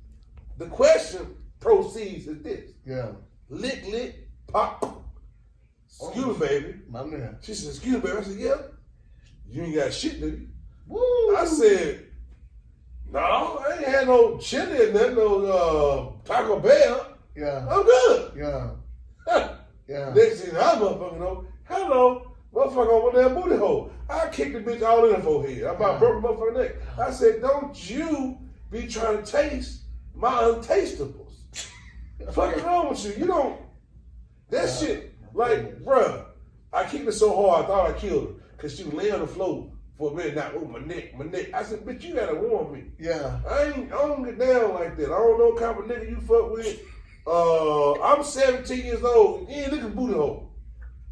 B: The question proceeds as this.
C: Yeah.
B: Lick, pop. Excuse me, baby.
C: My man.
B: She said, excuse me, baby. I said, yeah. You ain't got shit, do you?
C: Woo.
B: I said, no, I ain't had no chili and nothing, no Taco Bell.
C: Yeah.
B: I'm good.
C: Yeah. Yeah.
B: Next thing I motherfucker know, hello, motherfucker over there booty hole. I kicked the bitch all in her forehead. I about broke the motherfucker neck. I said, don't you be trying to taste my untastables. Fucking wrong with you? You don't. That shit, like, bruh, I kicked her so hard I thought I killed her because she was laying on the floor for a minute. Now, oh, my neck. I said, bitch, you gotta warn me.
C: Yeah.
B: I don't get down like that. I don't know what kind of nigga you fuck with. I'm 17 years old. You ain't looking booty hole.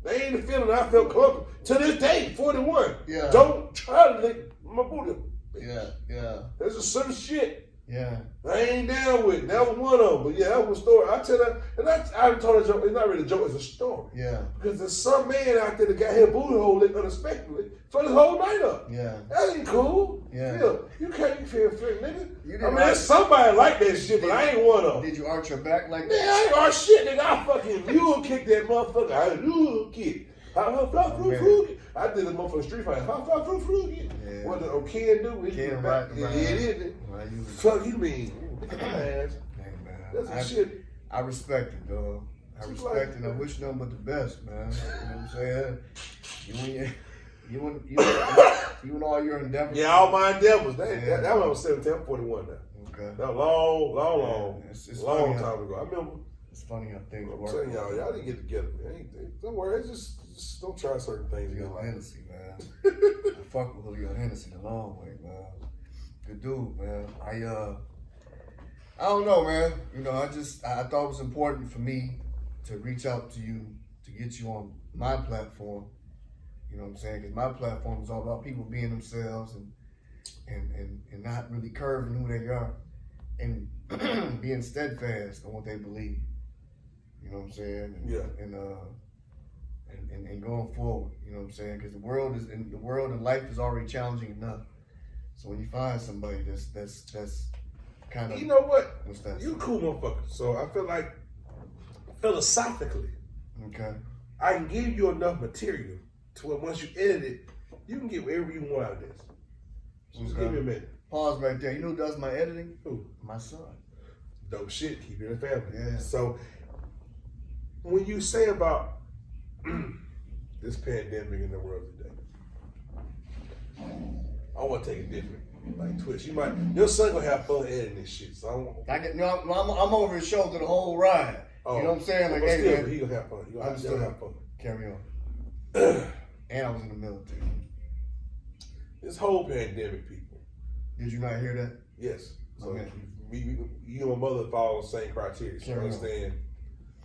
B: They ain't the feeling I felt comfortable. To this day, 41.
C: Yeah.
B: Don't try to lick my booty.
C: Yeah.
B: There's just some shit.
C: Yeah.
B: I ain't down with it. That was one of them. But yeah, that was a story. I tell that, and I told a joke. It's not really a joke, it's a story.
C: Yeah.
B: Because there's some man out there that got his booty hole licked unexpectedly for this whole night up.
C: Yeah.
B: That ain't cool.
C: Yeah.
B: Phil, you can't feel nigga.
C: You
B: I mean, there's somebody like that shit, but I ain't one of them.
C: Did you arch your back like
B: Nigga,
C: that?
B: I ain't our shit, nigga. I fucking mule kick that motherfucker. I mule kick. I did a motherfucking street fight.
C: Yeah.
B: What the Ken do?
C: Ken right.
B: Yeah, it is. Fuck you mean? Ass.
C: Hey,
B: That's
C: man.
B: some shit.
C: I respect it, dog. I respect it. I wish nothing but the best, man. You know what I'm saying? You and all your endeavors.
B: Yeah, all my endeavors. That one was 17, 41 now.
C: Okay.
B: That long
C: It's
B: long
C: funny
B: time ago. I remember.
C: It's funny how things
B: I'm
C: work.
B: telling y'all didn't get together. Don't worry, just don't try certain things.
C: Julio Hennessey, man. I fuck with Julio Hennessey the long way, man. Good dude, man. I don't know, man. You know, I thought it was important for me to reach out to you to get you on my platform. You know what I'm saying? Because my platform is all about people being themselves and not really curving who they are and being steadfast on what they believe. You know what I'm saying? And going forward. You know what I'm saying? Because the world and life is already challenging enough. So when you find somebody that's kind of,
B: you know what?
C: What's that?
B: You a cool motherfucker. So I feel like philosophically,
C: Okay.
B: I can give you enough material to where once you edit it, you can get whatever you want out of this. So just give me a minute.
C: Pause right there. You know who does my editing?
B: Who?
C: My son.
B: Dope shit. Keep it in the family.
C: Yeah.
B: So when you say about this pandemic in the world today, I want to take it different. Like Twitch, your son gonna have fun editing this shit. So
C: I'm over his shoulder the whole ride. You know what I'm saying? Like, hey,
B: still,
C: man,
B: he gonna have fun. He gonna still have fun.
C: Carry on. And I was in the military.
B: This whole pandemic, people.
C: Did you not hear that?
B: Yes. So
C: Okay.
B: you and my mother follow the same criteria. So
C: Carry on.
B: understand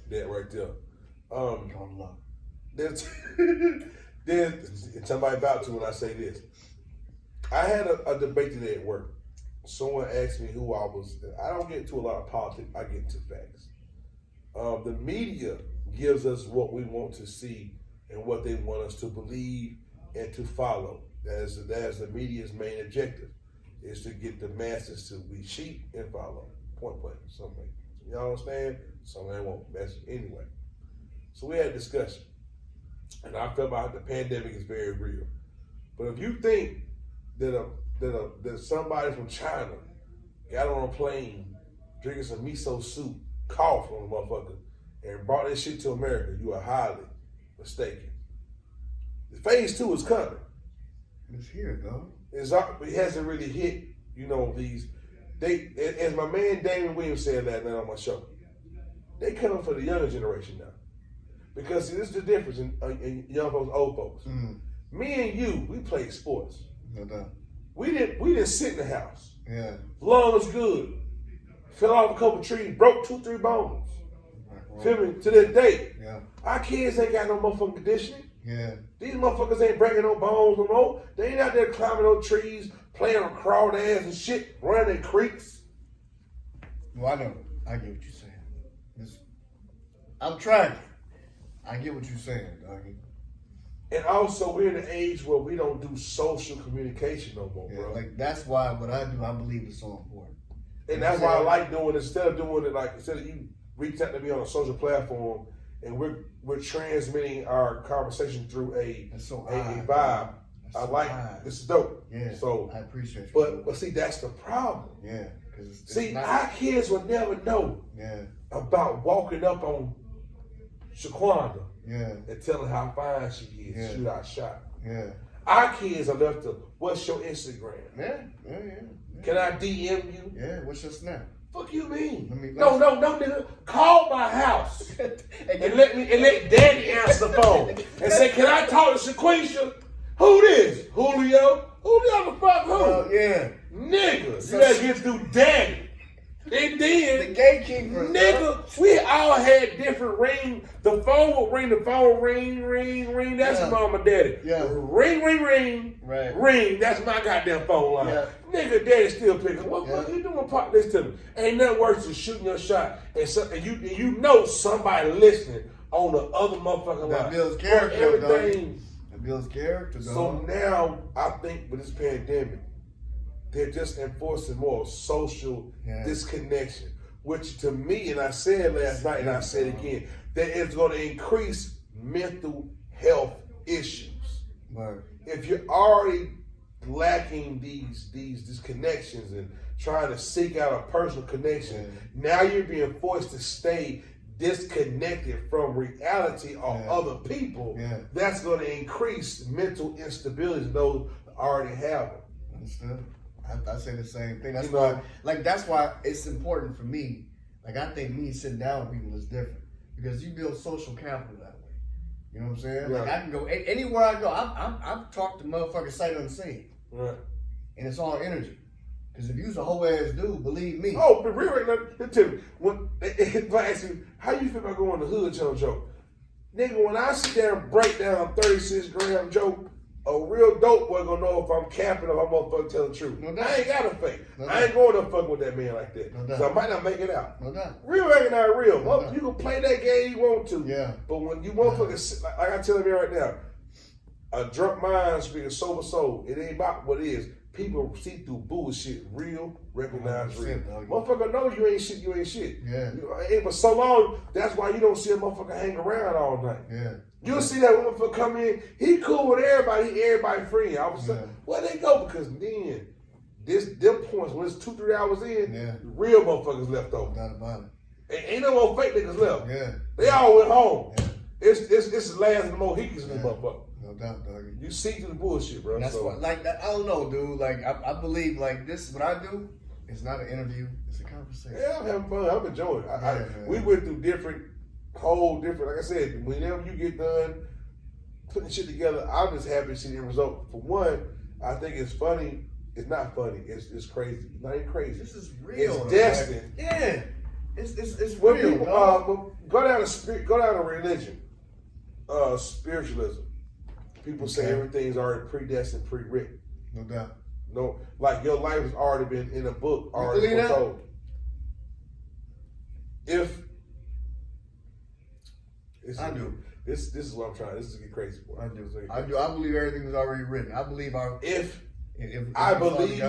B: that right there.
C: Call luck.
B: There's somebody about to when I say this. I had a debate today at work. Someone asked me who I was. I don't get into a lot of politics. I get into facts. The media gives us what we want to see and what they want us to believe and to follow. That is the media's main objective, is to get the masses to be sheep and follow. Point blank. Some y'all understand? Some they won't. That's anyway. So we had a discussion, and I felt like the pandemic is very real. But if you think that somebody from China got on a plane, drinking some miso soup, coughed on a motherfucker, and brought that shit to America, you are highly mistaken. The phase 2 is coming.
C: It's here, dog.
B: It hasn't really hit, as my man Damon Williams said last night on my show, they coming for the younger generation now. Because see, this is the difference in young folks, old folks.
C: Mm.
B: Me and you, we played sports.
C: No doubt.
B: We didn't sit in the house.
C: Yeah.
B: Lung was good. Fell off a couple trees, broke 2-3 bones. Feel me? To this day.
C: Yeah.
B: Our kids ain't got no motherfucking conditioning.
C: Yeah.
B: These motherfuckers ain't breaking no bones no more. They ain't out there climbing no trees, playing on crawled ass and shit, running in creeks.
C: Well, I know. I get what you're saying. I'm trying. I get what you're saying, doggy.
B: And also, we're in an age where we don't do social communication no more, bro.
C: Like, that's why what I do, I believe is so important.
B: And that's why I like doing it. Instead of you reach out to me on a social platform and we're transmitting our conversation through a vibe. This is dope.
C: Yeah.
B: So
C: I appreciate you.
B: But see, that's the problem.
C: Yeah.
B: Our kids will never know about walking up on Shaquanda and telling how fine she is.
C: Yeah.
B: Shoot our shot.
C: Yeah.
B: Our kids are left to, what's your Instagram?
C: Yeah.
B: Can I DM you?
C: Yeah. What's your snap?
B: Fuck you mean?
C: No,
B: nigga. Call my house and let Daddy answer the phone and say, can I talk to Shaquisha? Who this? Julio? Julio the fuck who?
C: Yeah.
B: Nigga, you gotta get through Daddy. And then,
C: the gatekeeper,
B: nigga, we all had different ring. The phone would ring, ring. That's mama, daddy.
C: Yeah.
B: Ring.
C: Right.
B: Ring. That's my goddamn phone line.
C: Yeah.
B: Nigga, daddy still picking. What the fuck you doing? Pop this to me. Ain't nothing worse than shooting your shot and you know somebody listening on the other motherfucking line.
C: That builds character,
B: everything.
C: That builds character, dog.
B: So now I think with this pandemic, they're just enforcing more social disconnection, which to me, and I said last night and I said again, that it's going to increase mental health issues.
C: Right.
B: If you're already lacking these connections and trying to seek out a personal connection, now you're being forced to stay disconnected from reality or other people. That's going to increase mental instability in those that already have it.
C: Understood. I say the same thing. That's why, that's why it's important for me. Like, I think me sitting down with people is different because you build social capital that way. You know what I'm saying?
B: Right.
C: Like, I can go anywhere I go. I've talked to motherfuckers sight unseen.
B: Right.
C: And it's all energy. Because if you's a whole ass dude, believe me.
B: Oh, but really, tell me, if I ask you, how you feel about going to hood joke? Nigga, when I sit there and break down 36 gram joke, a real dope boy gonna know if I'm capping or if I'm motherfucking telling the truth.
C: No doubt.
B: I ain't got to fake.
C: No
B: I ain't going to fuck with that man like that.
C: No doubt.
B: So I might not make it out.
C: No doubt.
B: Real ain't not real.
C: No doubt.
B: You can play that game you want to.
C: Yeah.
B: But when you motherfuckers, like I tell you right now, a drunk mind speaking sober soul, it ain't about what it is. People see through bullshit, real, recognize real. Motherfucker know you ain't shit,
C: Yeah.
B: But so long, that's why you don't see a motherfucker hang around all night.
C: Yeah.
B: You'll see that motherfucker come in, he cool with everybody friend. All of a sudden, where they go? Because then, them points, when it's 2-3 hours in, real motherfuckers left over.
C: Not about it.
B: Ain't no more fake niggas left.
C: Yeah.
B: They all went home.
C: Yeah.
B: It's the last of the Mohicans in this motherfucker.
C: No doubt, dog.
B: You see through the bullshit, bro.
C: That's why, like, I don't know, dude. Like, I believe, like, this is what I do. It's not an interview. It's a conversation.
B: Yeah, I'm having fun. I'm enjoying it. We went through whole different, like I said, whenever you get done putting shit together, I'm just happy to see the result. For one, I think it's funny. It's not funny. It's crazy. It's not even crazy.
C: This is real.
B: It's destined.
C: Like, yeah. It's
B: when
C: real,
B: people go down to religion, spiritualism. People say everything's already predestined, pre-written.
C: No doubt.
B: No, like your life has already been in a book, already foretold. I do. This is what I'm trying. This is get crazy, boy.
C: I do. I believe everything was already written. I believe
B: I believe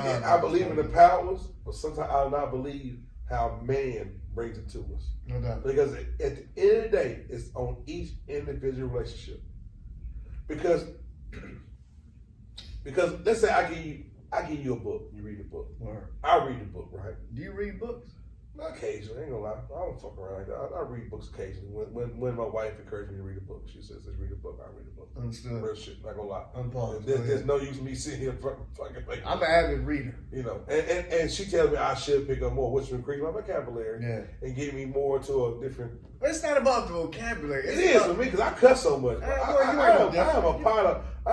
B: in the powers, but sometimes I do not believe how man brings it to us.
C: No doubt.
B: Because at the end of the day, it's on each individual relationship. Because let's say I give you a book, you read the book.
C: Word.
B: I read the book, right?
C: Do you read books?
B: Not occasionally, I ain't gonna lie. I don't fuck around like that. I read books occasionally. When my wife encouraged me to read a book, she says, let's read a book, I read a book.
C: Understood.
B: Real shit, not gonna lie.
C: Unpaused.
B: There's no use me sitting here fucking
C: I'm an avid reader.
B: You know, and she tells me I should pick up more, which will increase my vocabulary and get me more to a different.
C: It's not about the vocabulary.
B: It is for me because I cuss so much. I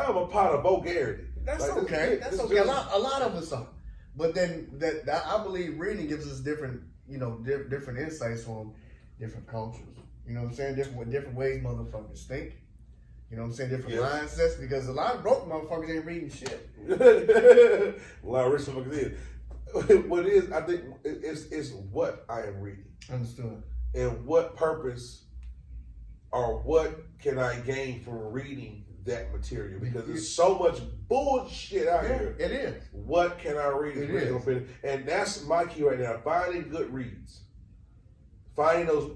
B: am a part of vulgarity.
C: That's like, okay. That's okay. A lot of us are. But then that I believe reading gives us different, different insights on different cultures. You know what I'm saying? Different ways motherfuckers think. You know what I'm saying? Different mindsets, because a lot of broke motherfuckers ain't reading shit.
B: A lot of rich motherfuckers is. What it is, I think, it's what I am reading.
C: Understood.
B: And what purpose or what can I gain from reading that material? Because there's so much bullshit out here.
C: It is.
B: What can I read?
C: It is.
B: And that's my key right now. Finding good reads. Finding those.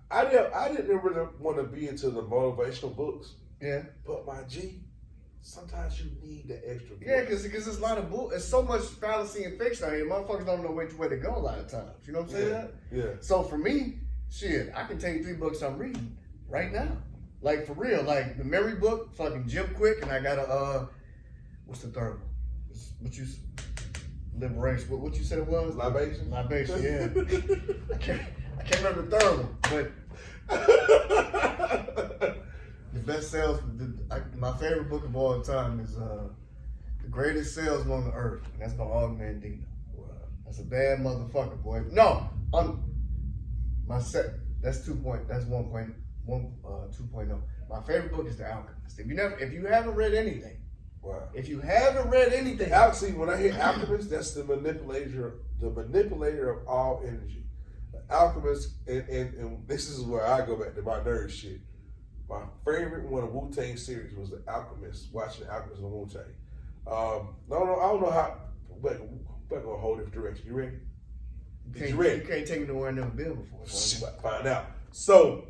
B: I didn't really want to be into the motivational books.
C: Yeah.
B: But my G, sometimes you need the extra.
C: Yeah, because there's a lot of bull. There's so much fallacy and fiction out here. Motherfuckers don't know which way to go a lot of times. You know what I'm saying?
B: Yeah.
C: So for me, shit, I can tell you 3 books I'm reading right now. Like, for real. Like, the Mary book, fucking Jim Quick, and I got a, what's the third one? What you, Liberation. What you said it was?
B: Libation,
C: yeah. I can't remember the third one, but the best sales, my favorite book of all time is The Greatest Salesman on the Earth, and that's by Og Mandino.
B: Wow.
C: That's a bad motherfucker, boy. No, my set. That's 2.0. That's 2.0. My favorite book is The Alchemist. If you haven't read anything,
B: Wow.
C: if you haven't read anything,
B: See, when I hear alchemist, that's the manipulator of all energy. The alchemist, and this is where I go back to my nerd shit. My favorite one of Wu-Tang series was The Alchemist. Watching The Alchemist on Wu-Tang. I don't know how. But we're gonna hold it direction. You ready?
C: you can't take me nowhere I've never been before.
B: Find out. So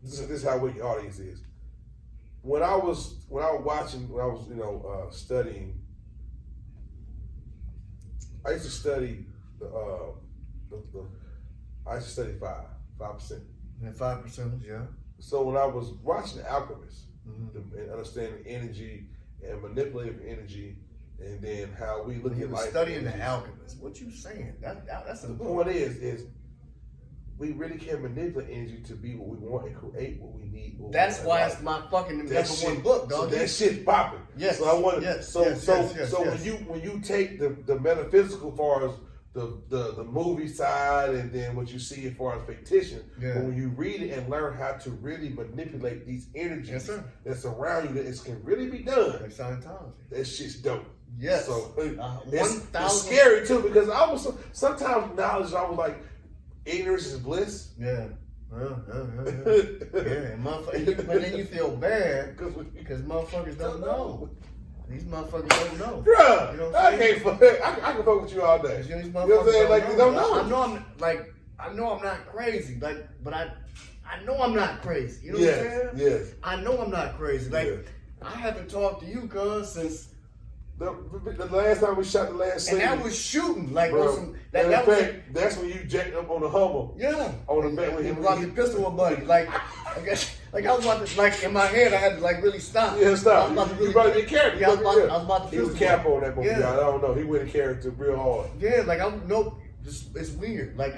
B: this is how weak the audience is. When I was studying, I used to study I used to study 5%.
C: And 5%, yeah.
B: So when I was watching The Alchemist and understanding energy and manipulative energy, and then how we look at life.
C: Studying The Alchemist. What you saying? That's
B: the point is we really can manipulate energy to be what we want and create what we need.
C: That's why it's my fucking number one book, dog.
B: So that shit's popping.
C: Yes.
B: So I want
C: Yes.
B: when you take the metaphysical as far as the movie side, and then what you see as far as fictitious, but when you read it and learn how to really manipulate these energies that's around you, that it can really be done.
C: Like Scientology.
B: That shit's dope.
C: Yes.
B: So it's scary too, because I was sometimes knowledge I was like, ignorance is bliss.
C: Yeah. But then you feel bad because motherfuckers don't know. These motherfuckers don't know.
B: Bruh,
C: you know
B: I can't fuck. I can fuck with you all day.
C: These motherfuckers
B: you know what I'm saying? Like, you don't know.
C: I know I'm not crazy. Like, but I know I'm not crazy. You know what I'm saying?
B: Yes.
C: I know I'm not crazy. Like, I haven't talked to you, cuz, since
B: the last time we shot the last scene.
C: And that was shooting. Like,
B: bro, that's when you jacked up on the Hummer.
C: Yeah.
B: On the back when he
C: brought the pistol with buddy. Like, I guess, like I was about to, like in my head, I had to like really stop.
B: Yeah, stop. You brought the character.
C: Yeah, I was about to.
B: He was Capo on that movie. Yeah. I don't know. He went in character real hard.
C: Yeah, like it's weird. Like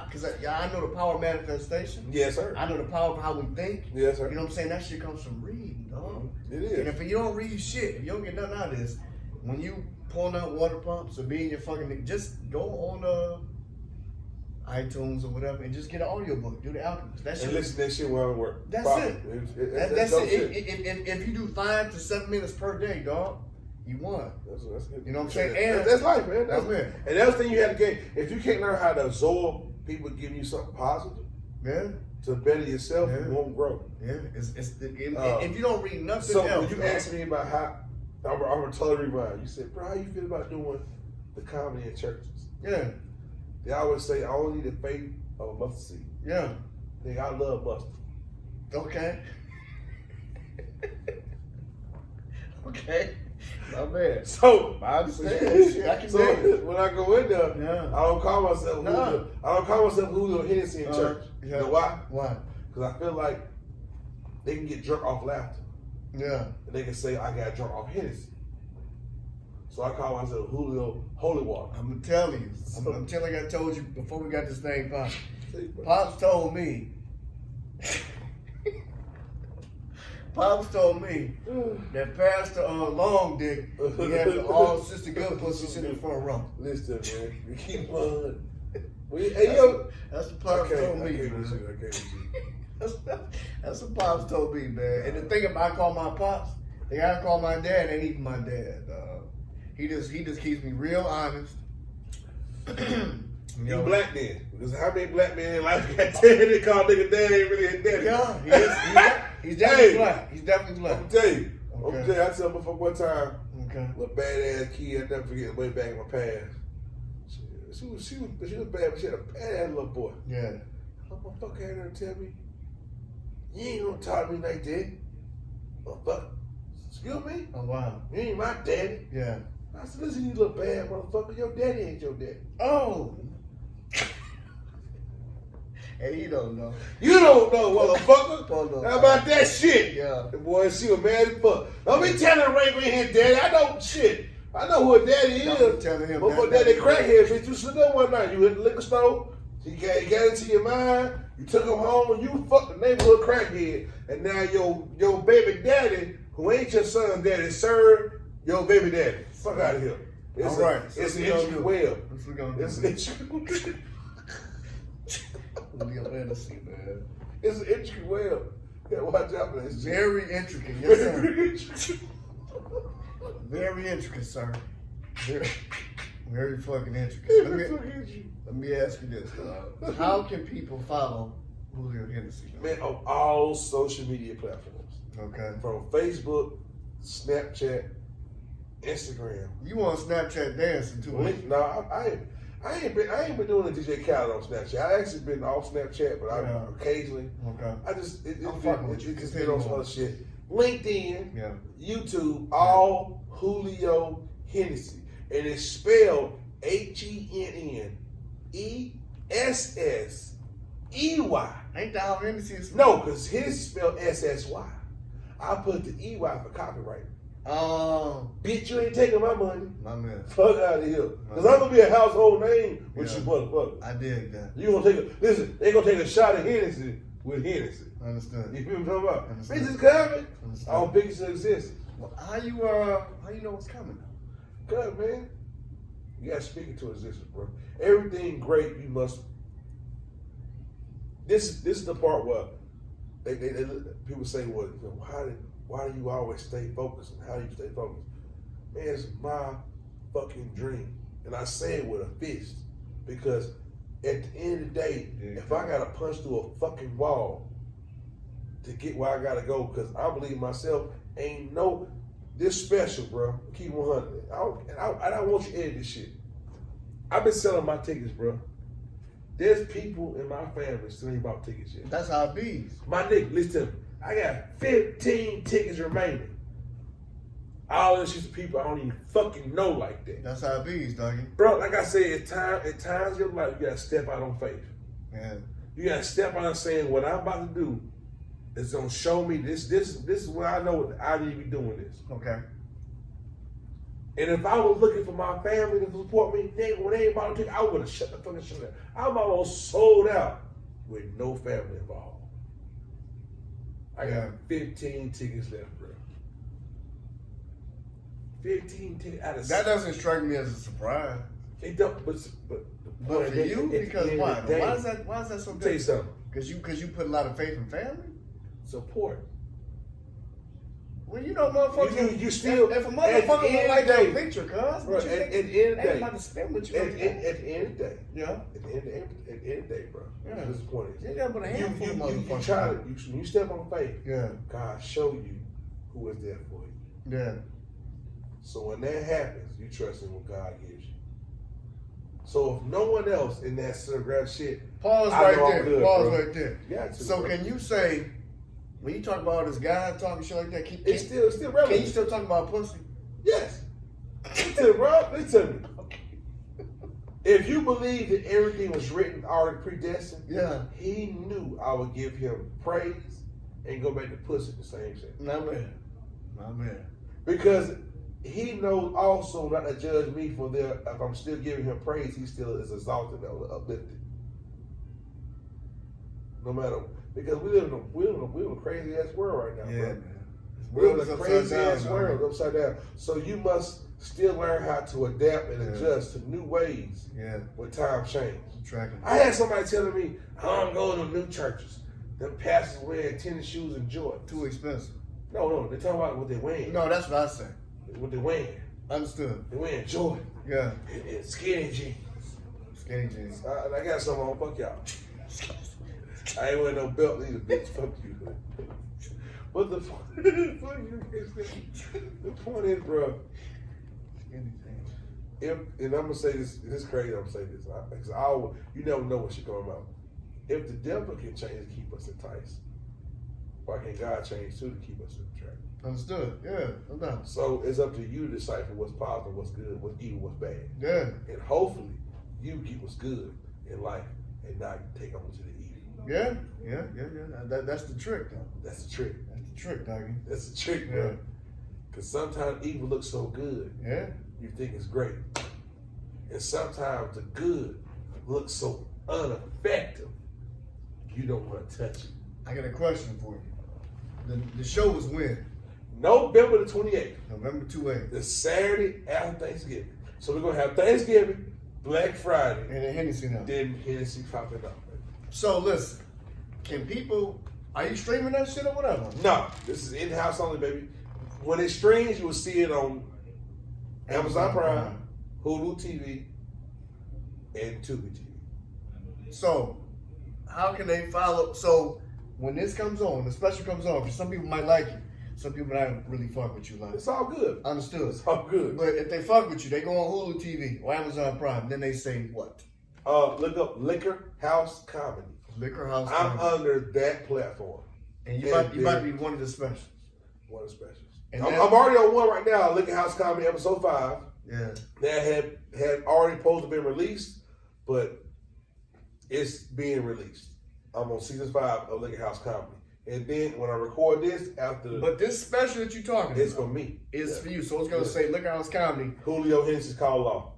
C: because I know the power of manifestation.
B: Yes, sir.
C: I know the power of how we think.
B: Yes, sir.
C: You know what I'm saying? That shit comes from reading, dog.
B: It is.
C: And if you don't read shit, if you don't get nothing out of this, when you pulling out water pumps or being your fucking, just go on iTunes or whatever and just get an audiobook. Do The Alchemist. That shit.
B: And listen to that shit while I work.
C: That's it. That's it. If you do 5 to 7 minutes per day, dog, you won.
B: That's good.
C: You know what I'm saying? And
B: that's life, man. That's
C: it.
B: And that's the thing you have to get. If you can't learn how to absorb people giving you something positive, to better yourself, you won't grow.
C: Yeah. If you don't read nothing
B: so
C: else.
B: When you asked me about how, I'm gonna totally rewind. You said, bro, how you feel about doing the comedy in churches?
C: Yeah.
B: They always say, I only need the faith of a mustard seed.
C: Yeah.
B: Nigga, I love mustard.
C: Okay. Okay. My bad.
B: So
C: I understand. Shit, I can
B: so when I go in there, I don't call myself Julio Hennessey in church. You know why?
C: Why?
B: Because I feel like they can get drunk off laughter.
C: Yeah.
B: And they can say, I got drunk off Hennessy. So I call myself Julio Holy Water.
C: I'm going to tell you. I'm telling you, I told you before we got this thing popped. Pops told me. Pops told me that Pastor Long Dick, he had all Sister Good pussy sitting in the front row.
B: Listen, man. We keep on.
C: That's what Pops told me, man. That's what Pops told me, man. And the thing about I call my Pops, the guy I call my dad ain't even my dad. He just keeps me real honest.
B: You black then. Because how many black men in life got dead and call nigga dad ain't really his daddy?
C: Yeah, he's definitely black. He's definitely black.
B: I'm tell you. I tell you before one time,
C: little
B: badass kid, I never forget way back in my past. She was bad, but she had a badass little boy.
C: Yeah.
B: That motherfucker had her tell me, you ain't gonna talk to me like that. Motherfucker. Excuse me?
C: Oh, wow.
B: You ain't my daddy.
C: Yeah.
B: I said, listen, you little bad motherfucker. Your daddy ain't your daddy.
C: Oh. Hey, you don't know.
B: You don't know, motherfucker. How about that shit?
C: Yeah.
B: The boy, she was mad as fuck. Don't be telling Ray ain't his daddy. I know shit. I know who her daddy is.
C: Telling him
B: but daddy crackhead, bitch. You slipped up one night. You hit the liquor store. He got into your mind. You took him home and you fucked the neighborhood crackhead. And now your baby daddy, who ain't your son's daddy, served your baby daddy. Fuck out of here. It's
C: All right.
B: It's an intricate web.
C: What's we gonna do?
B: It's intricate.
C: Julio Hennessey, man.
B: It's an intricate web. Yeah, watch out for that. It's
C: Very intricate, yes, sir.
B: very intricate.
C: Very intricate, sir. Very fucking intricate. Let me ask you this. How can people follow Julio Hennessey?
B: Man, on all social media platforms.
C: Okay.
B: From Facebook, Snapchat, Instagram.
C: You on Snapchat dancing too?
B: No, I ain't been doing the DJ Khaled on Snapchat. I actually been off Snapchat, but I occasionally.
C: Okay.
B: I just it
C: I'm
B: just
C: fucking
B: been on some other shit. LinkedIn,
C: Yeah.
B: YouTube, all Julio Hennessey, and it's spelled HENNESSEY.
C: Ain't the Al Hennessey?
B: No, because his is spelled SSY. I put the EY for copyright.
C: Oh,
B: Bitch, you ain't taking my money.
C: my man.
B: Fuck out of here. Because I'm going to be a household name with
C: Yeah.
B: you motherfucker.
C: I dig that.
B: You gonna take listen, they gonna take a shot of Hennessy with Hennessy.
C: Understood.
B: You feel what I'm talking about?
C: Understood.
B: Bitches coming.
C: Understood.
B: All bitches exist.
C: Well, how you know what's coming?
B: Good, man. You gotta speak it to existence, bro. Everything great, you must. This is the part where they people say, well, you know, why do you always stay focused and how do you stay focused? Man, it's my fucking dream. And I say it with a fist because at the end of the day, if I gotta punch through a fucking wall to get where I gotta go, because I believe myself, ain't no this special, bro. Keep 100. I don't want you to edit this shit. I've been selling my tickets, bro. There's people in my family still ain't bought tickets yet.
C: That's how it be.
B: My nigga, listen to me. I got 15 tickets remaining. All this shit people I don't even fucking know like that.
C: That's how it be, doggy.
B: Bro, like I said, at times in your life, you gotta step out on faith.
C: Yeah.
B: You gotta step out and saying what I'm about to do is gonna show me this is what I know I need to be doing this.
C: Okay.
B: And if I was looking for my family to support me, when they ain't about to take, I would have shut the fucking shit down. I'm almost sold out with no family involved. I got 15 tickets left, bro. 15 tickets out of
C: That doesn't strike me as a surprise.
B: It don't, but
C: But for you, because why? Why is that so
B: Tell you
C: good?
B: something.
C: Because you put a lot of faith in family.
B: Support.
C: Well, you know, motherfucker.
B: You still
C: if a
B: at the
C: motherfucker
B: end
C: don't like
B: of the
C: your
B: day,
C: picture, cuz.
B: bro,
C: At
B: the end of the
C: ain't
B: day,
C: about to spend with you.
B: at the end of the day,
C: Yeah.
B: at the end of the day, bro.
C: Yeah.
B: This is the point.
C: Yeah, but a handful of
B: You
C: motherfuckers.
B: try to, when you step on faith,
C: Yeah.
B: God show you who is there for you.
C: Yeah.
B: So when that happens, you trust in what God gives you. So if no one else in that surrogate shit,
C: Pause
B: I
C: right
B: know I'm
C: there.
B: good,
C: Pause
B: bro.
C: right there.
B: You got to,
C: So
B: bro.
C: can you say, when you talk about all this guy talking shit like that,
B: It's still relevant.
C: can you still talk about pussy?
B: Yes. Listen, bro. Listen to me. If you believe that everything was written already predestined,
C: Yeah.
B: he knew I would give him praise and go back to pussy the same shit.
C: My man. My man.
B: Because he knows also not to judge me for if I'm still giving him praise, he still is exalted and uplifted. No matter, because we live in a crazy ass world right now,
C: Yeah,
B: bro.
C: man.
B: We live in a crazy ass world upside down. So you must still learn how to adapt and adjust to new ways when times change.
C: Tracking.
B: I had somebody telling me, I don't go to new churches. Them pastors wearing tennis shoes and Jordans.
C: Too expensive.
B: No, they're talking about what they're wearing.
C: No, that's what I say.
B: What they're wearing.
C: Understood.
B: They're wearing Jordan
C: Yeah.
B: and skinny jeans.
C: Skinny jeans.
B: I got something on. Fuck y'all. I ain't wearing no belt either, bitch. Fuck you. But the point is, bro.
C: Skinny jeans.
B: And I'm gonna say this is crazy. I'm gonna say this because you never know what shit coming out. If the devil can change to keep us enticed, why can't God change too to keep us in track?
C: Understood. Yeah. No doubt.
B: So it's up to you to decipher what's positive, what's good, what's evil, what's bad.
C: Yeah.
B: And hopefully you get what's good in life and not take on to the evil.
C: Yeah. That's the trick, though.
B: That's the trick.
C: That's the trick, doggy.
B: That's the trick, bro. Because sometimes evil looks so good,
C: Yeah.
B: you think it's great. And sometimes the good looks so ineffective, you don't want to touch it.
C: I got a question for you. The show was when?
B: November the 28th,
C: November 28th.
B: the Saturday after Thanksgiving. So we're gonna have Thanksgiving, Black Friday,
C: And then Hennessy now.
B: then Hennessy popping up.
C: So listen, can people? Are you streaming that shit or whatever?
B: No, this is in-house only, baby. When it streams, you will see it on Amazon Prime, Hulu TV, and Tubi TV.
C: So, how can they follow? So, when this comes on, the special comes on, because some people might like you, some people might really fuck with you. Like,
B: It's all good.
C: understood.
B: It's all good.
C: But if they fuck with you, they go on Hulu TV or Amazon Prime. Then they say what?
B: Look up Liquor House Comedy.
C: Liquor House.
B: I'm
C: Comedy.
B: under that platform.
C: And you might be one of the specials.
B: One of the specials.
C: And
B: I'm
C: that-
B: already on one right now, Liquor House Comedy episode 5.
C: Yeah.
B: That had already supposed to be released, but it's being released. I'm on season 5 of Liquor House Comedy. And then when I record this, after
C: But this special that you're talking
B: it's
C: about
B: for me.
C: is
B: Yeah.
C: for you. So it's gonna say Liquor House Comedy.
B: Julio Hennessey Call Law.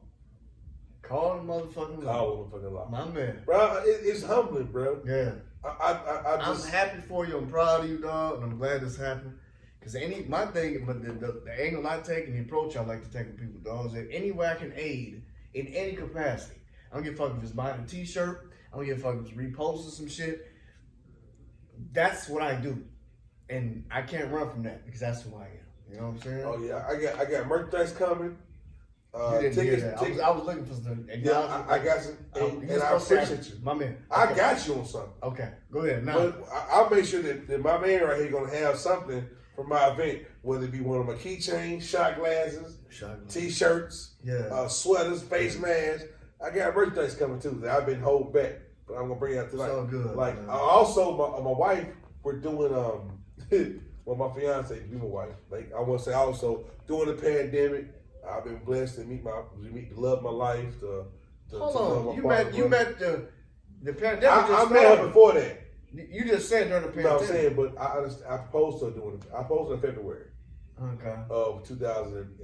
C: Call the motherfucking law.
B: Call motherfucking law.
C: My man.
B: Bro, it's humbling, bro.
C: Yeah.
B: I
C: I'm
B: just
C: happy for you. I'm proud of you, dog, and I'm glad this happened. Cause my thing, but the angle I take and the approach I like to take with people, dog, is that any way I can aid in any capacity. I don't give a fuck if it's buying a T-shirt. I don't give a fuck if it's reposting some shit. That's what I do, and I can't run from that because that's who I am. You know what I'm saying?
B: oh yeah, I got merchandise coming.
C: You didn't hear
B: Tickets,
C: that. I was looking for some.
B: yeah, I got some, and I appreciate you.
C: My man.
B: I
C: Okay.
B: got you on something.
C: Okay, go ahead. Now,
B: But I'll make sure that my man right here gonna have something for my event, whether it be one of my keychains, shot glasses, T-shirts, sweaters, face masks. I got merchandise coming too that I've been holding back, but I'm gonna bring it out tonight.
C: So good.
B: Like
C: man.
B: also my wife, we're doing well my fiance, be my wife. Like I want to say also during the pandemic, I've been blessed to meet the love of my life.
C: Hold
B: to love
C: on,
B: my
C: you
B: partner,
C: met the pandemic.
B: I
C: just
B: met her
C: started.
B: before that.
C: You just said during the
B: You know
C: pandemic.
B: what I'm saying? But I understand. I proposed to her I proposed in February
C: Okay.
B: of 2000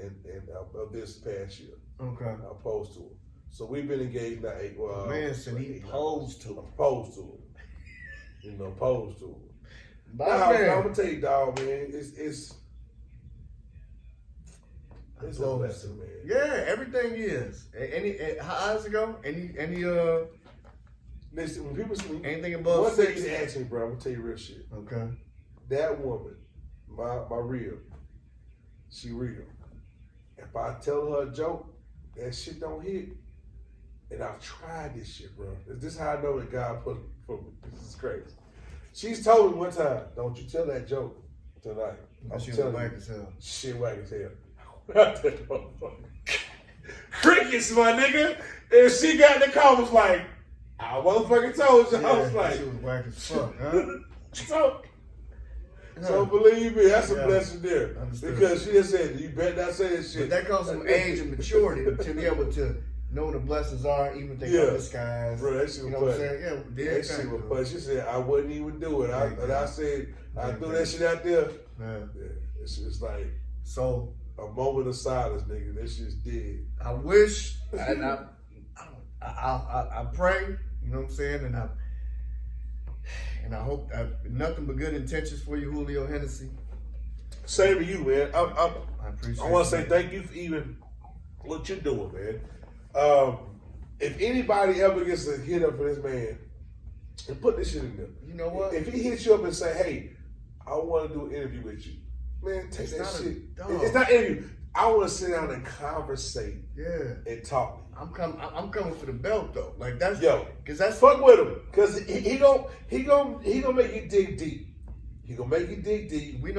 B: of this past year.
C: Okay.
B: I proposed to her. So we've been engaged now.
C: Man said he posed to
B: I
C: her.
B: proposed to her. You know, proposed to her.
C: My
B: Nah, I'm
C: man.
B: gonna tell you, dog, man. It's a blessing, man.
C: Yeah, everything is. How does it go? Any
B: Listen, when people see
C: anything above
B: one thing
C: 6?
B: you ask me, bro, I'm gonna tell you real shit.
C: Okay.
B: That woman, my real, she real. If I tell her a joke, that shit don't hit. And I've tried this shit, bro. This is how I know that God put it for me. This is crazy. She's told me one time, don't you tell that joke tonight. I'm
C: She was
B: telling
C: whack
B: you,
C: as hell.
B: shit whack as hell. Crickets, my nigga. And she got in the comments like, I motherfucking told you. I was like,
C: she was whack as fuck, huh?
B: so believe me, that's a
C: Yeah.
B: blessing there.
C: Understood.
B: Because she just said, you better not say this shit.
C: But that comes from age and maturity to be able to know what the blessings are, even if they
B: Yeah.
C: come disguised.
B: Bro, that shit
C: You
B: was
C: know what I'm
B: funny.
C: saying? Yeah,
B: That shit was funny. She said, I wouldn't even do it. And I said, I threw that shit out there.
C: Yeah.
B: Yeah, it's just like
C: So
B: a moment of silence, nigga. That shit's dead.
C: I wish, and I pray, you know what I'm saying, and I hope nothing but good intentions for you, Julio Hennessey.
B: Same to you, man.
C: I appreciate.
B: I want to
C: you.
B: say thank you for even what you're doing, man. If anybody ever gets a hit up for this man, and put this shit in there.
C: You know what?
B: If he hits you up and say, "Hey, I want to do an interview with you," man, take
C: It's
B: that
C: not a
B: shit.
C: dog.
B: It's not an interview. I want to sit down and conversate
C: Yeah,
B: and talk.
C: I'm coming for the belt though. Like that's
B: Yo,
C: because that's
B: fuck with him, cause he gon' make you dig deep. He gonna make you dig deep.
C: my
B: I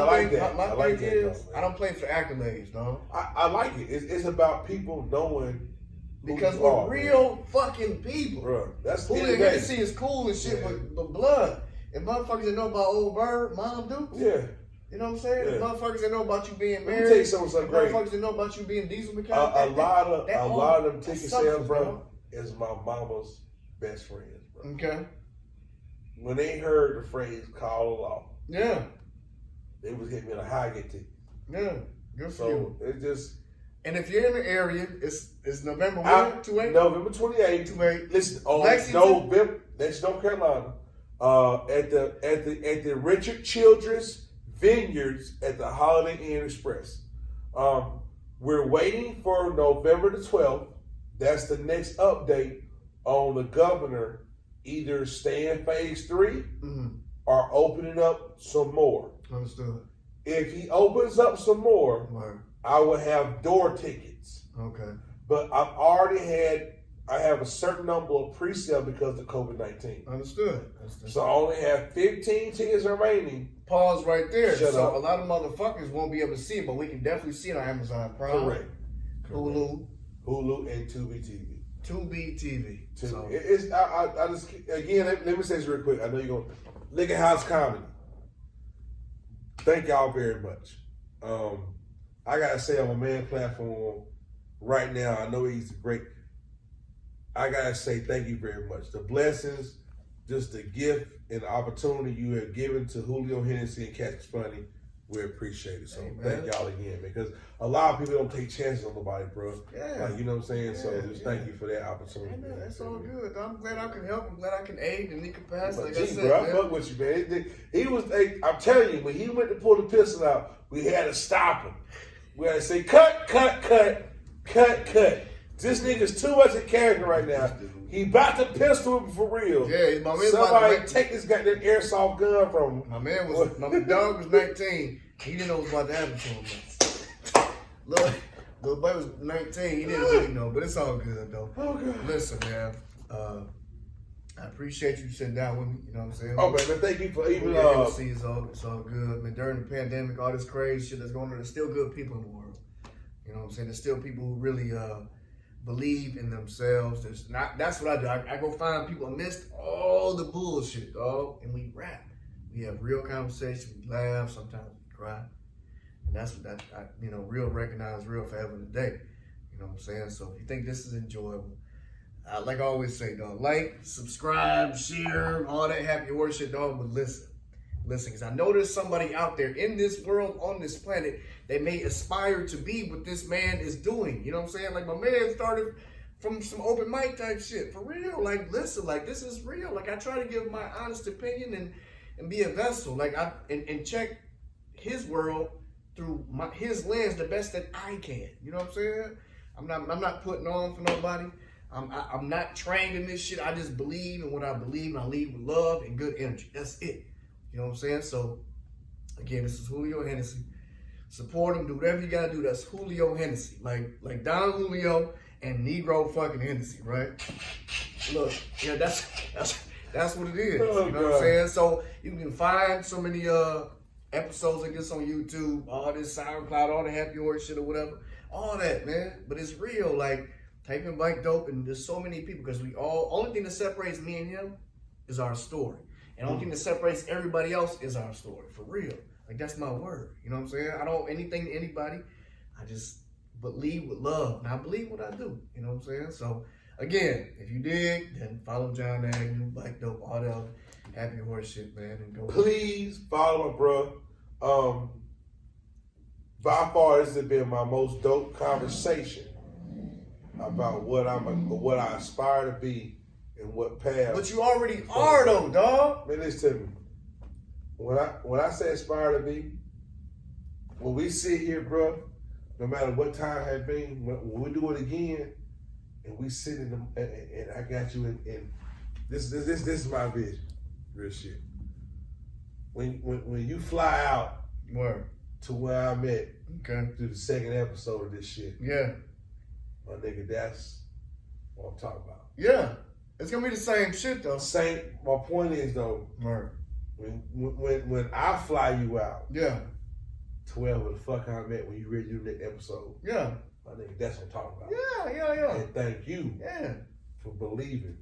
B: like
C: thing.
B: that.
C: My
B: I like
C: thing
B: that,
C: is
B: though, man.
C: I don't play for accolades, dog.
B: I like it. It's about people knowing who
C: Because
B: you
C: we're
B: are,
C: real fucking people.
B: bro. That's the
C: Julio
B: end of the
C: Hennessey
B: day.
C: is cool and shit,
B: Yeah.
C: but blood. If motherfuckers that know about old Bird, Mom Dukes,
B: Yeah.
C: you know what I'm saying? If
B: Yeah.
C: motherfuckers that know about you being
B: Let me
C: married,
B: tell you something great.
C: motherfuckers that know about you being diesel mechanic.
B: A lot of them
C: that
B: ticket
C: suffers,
B: sales, bro,
C: dog.
B: is my mama's best friends, bro.
C: Okay.
B: When they heard the phrase "call the law,"
C: Yeah.
B: they was hitting me in a high get ticket.
C: Yeah. Good for you.
B: So it just
C: And if you're in the area, it's November 1, 2/8?
B: November 28th.
C: 2/8.
B: Listen,
C: Lexington?
B: November. That's North Carolina. At the Richard Childress Vineyards at the Holiday Inn Express. We're waiting for November the 12th. That's the next update on the governor either staying phase 3 or opening up some more.
C: Understood.
B: If he opens up some more,
C: Right.
B: I will have door tickets.
C: Okay.
B: But I have a certain number of pre-sale because of COVID-19.
C: Understood.
B: So I only have 15 tickets remaining.
C: Pause right there.
B: Shut
C: so
B: up.
C: a lot of motherfuckers won't be able to see it, but we can definitely see it on Amazon Prime.
B: Correct.
C: Hulu,
B: and Tubi TV.
C: Tubi TV. So,
B: I just, again, let me say this real quick. I know you're going to, Liquor House Comedy. Thank y'all very much. I got to say on my main platform right now, I know he's great. I got to say thank you very much. The blessings, just the gift and the opportunity you have given to Julio Hennessey and Catch Is Funny, we appreciate it. So thank y'all again, because a lot of people don't take chances on nobody, bro.
C: Yeah.
B: Like, you know what I'm saying? So just thank you for that opportunity.
C: Hey, man, that's all good. I'm glad I can help. I'm glad I can aid in any capacity. Like
B: Gee,
C: I said,
B: bro, I
C: man.
B: fuck with you, man. He was, I'm telling you, when he went to pull the pistol out, we had to stop him. We had to say, cut. This nigga's too much a character right now. He about to pistol him for real.
C: Yeah, my man.
B: Somebody take this goddamn airsoft gun from him.
C: My dog was 19. He didn't know what was about to happen to him. Little boy was 19. He didn't really know, but it's all good though.
B: Oh, God.
C: Listen, man. I appreciate you sitting down with me. You know what I'm saying?
B: Oh, man, thank you for even.
C: it's all good. Man, during the pandemic, all this crazy shit that's going on, there's still good people in the world. You know what I'm saying? There's still people who really believe in themselves. That's what I do. I go find people amidst all the bullshit, dog, and we rap. We have real conversation. We laugh. Sometimes we cry. And that's what real recognize real forever and a day. You know what I'm saying? So if you think this is enjoyable, like I always say, dog, like, subscribe, share, all that happy horse shit, dog, but listen, because I know there's somebody out there in this world, on this planet, that may aspire to be what this man is doing. You know what I'm saying? Like, my man started from some open mic type shit, for real. Like, listen, like, this is real. Like, I try to give my honest opinion and be a vessel, like, and check his world through his lens the best that I can. You know what I'm saying? I'm not putting on for nobody. I'm not trained in this shit. I just believe in what I believe, and I lead with love and good energy. That's it. You know what I'm saying? So, again, this is Julio Hennessey. Support him. Do whatever you gotta do. That's Julio Hennessey. Like Don Julio and Negro fucking Hennessy, right? Look, yeah, that's what it is.
B: Oh,
C: you know what I'm saying? So you can find so many episodes like this on YouTube, all this SoundCloud, all the happy horse shit or whatever. All that, man. But it's real. Like, type in Bikedope, and there's so many people, because only thing that separates me and him is our story. And the only thing that separates everybody else is our story, for real. Like, that's my word. You know what I'm saying? I don't anything to anybody. I just believe with love. And I believe what I do. You know what I'm saying? So, again, if you dig, then follow Jon Agnew, Bikedope, all that other happy horse shit, man. And go.
B: Please follow my bro. By far, this has been my most dope conversation about what I aspire to be and what path.
C: But you already are, though, dog.
B: Man, listen to me. When I say aspire to be, when we sit here, bro, no matter what time has been, when we do it again, and we sit in and I got you in this is my vision, real shit. When you fly out to where I'm at,
C: okay,
B: through the second episode of this shit,
C: yeah,
B: my nigga, that's what I'm talking about.
C: Yeah, it's gonna be the same shit though.
B: My point is though,
C: Right.
B: when I fly you out,
C: Yeah.
B: to wherever the fuck I'm at when you ready to do the next episode,
C: Yeah.
B: my nigga, that's what I'm talking about.
C: Yeah.
B: And thank you,
C: Yeah.
B: for believing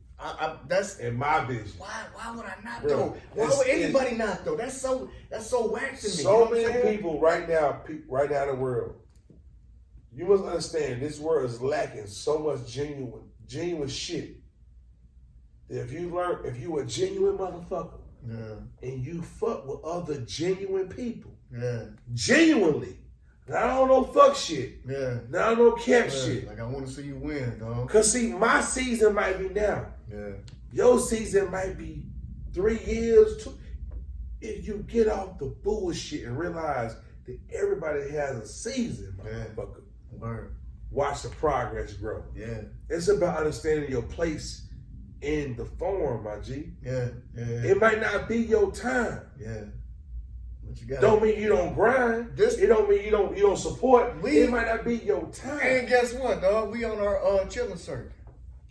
C: That's
B: in my vision.
C: why would I not
B: Bro,
C: though? Why would anybody not though? That's so whack to me.
B: So many people right now in the world. You must understand, this world is lacking so much genuine shit. That if you a genuine motherfucker, and you fuck with other genuine people, genuinely, not on no fuck shit, not on no cap shit.
C: Like, I want to see you win, dog.
B: Cause see, my season might be now. Your season might be 3 years. If you get off the bullshit and realize that everybody has a season, motherfucker.
C: Word.
B: Watch the progress grow.
C: Yeah.
B: It's about understanding your place in the form, my G.
C: Yeah.
B: It might not be your time.
C: Yeah. But you got.
B: Don't mean you don't grind. It don't mean you don't support. It might not be your time.
C: And guess what, dog? We on our chilling circuit.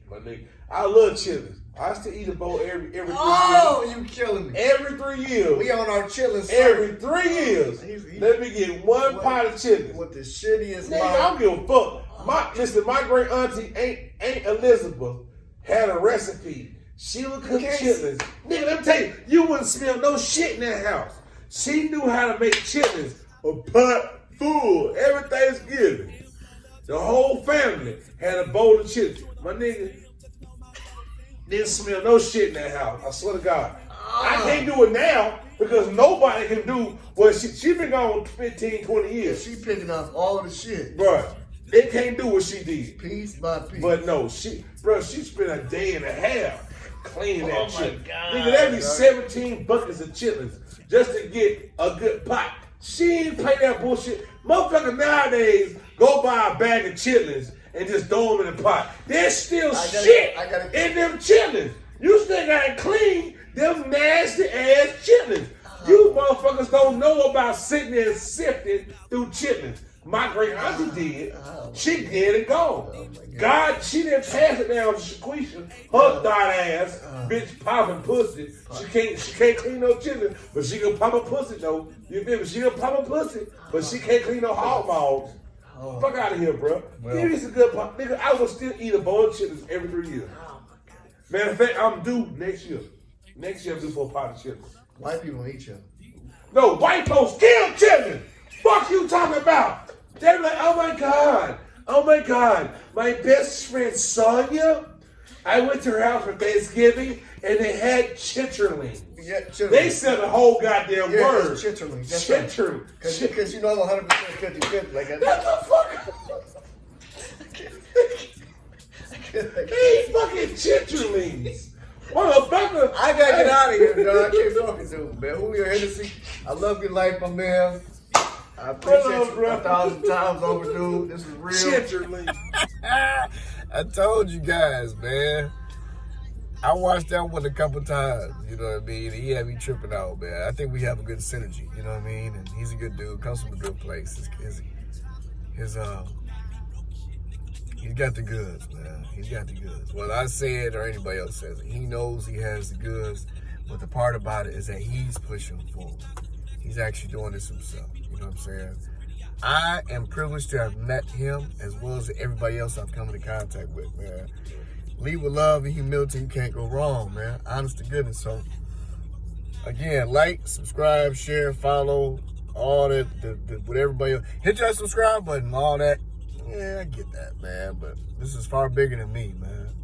B: My nigga, I love chillin'. I still eat a bowl every 3 years.
C: Oh, you killing me.
B: Every 3 years.
C: We on our chilling circuit.
B: Every 3 years. Let me get one pot of chitlins.
C: With the shittiest
B: Nigga, I don't give a fuck. My great auntie Aunt Elizabeth had a recipe. She would cook chitlins. Nigga, let me tell you, you wouldn't smell no shit in that house. She knew how to make chitlins. A pot full every Thanksgiving. The whole family had a bowl of chitlins. My nigga didn't smell no shit in that house. I swear to God. I can't do it now because nobody can do what she been gone 15, 20 years.
C: She picking up all the shit.
B: Bruh, they can't do what she did.
C: Piece by piece.
B: But no, she spent a day and a half cleaning that shit.
C: God,
B: nigga, that'd be 17 buckets of chitlins just to get a good pot. She ain't play that bullshit. Motherfuckers nowadays go buy a bag of chitlins and just throw them in the pot. There's still shit in them chitlins. You still gotta clean them nasty ass chitlins. You motherfuckers don't know about sitting there and sifting through chitlins. My great auntie did. She did it go. God, she didn't pass it down to Shaquisha. Her thought ass, bitch popping pussy. She can't clean no chitlins, but she can pop a pussy though. You feel me? She can pop a pussy, but she can't clean no hog maws. Fuck out of here, bro. Give me some good pop. Nigga, I will still eat a bowl of chitlins every 3 years. Matter of fact, I'm due next year. Next year I'm due for a pot of chitlins.
C: White people don't eat you.
B: No, white folks kill chitlins. Fuck you talking about? They're like, oh my God. My best friend Sonia, I went to her house for Thanksgiving and they had chitterlings.
C: Yeah, chitterlings.
B: They said the whole goddamn word.
C: Chitterlings.
B: Chitterlings.
C: Because you know 100% 50-50. Like
B: what the fuck? These fucking chitterlings. Motherfucker.
C: I gotta get out of here, dog. I can't fucking do it, man. Julio Hennessey, I love your life, my man. I appreciate you 1,000 times overdue. This is real.
B: Chitterlings.
A: I told you guys, man. I watched that one a couple times, you know what I mean? He had me tripping out, man. I think we have a good synergy, you know what I mean? And he's a good dude, comes from a good place. He's got the goods, man. He's got the goods. Whether I say it or anybody else says it, he knows he has the goods. But the part about it is that he's pushing forward. He's actually doing this himself, you know what I'm saying? I am privileged to have met him as well as everybody else I've come into contact with, man. Lead with love and humility, you can't go wrong, man. Honest to goodness. So, again, like, subscribe, share, follow, all that, with everybody else. Hit that subscribe button, all that. Yeah, I get that, man. But this is far bigger than me, man.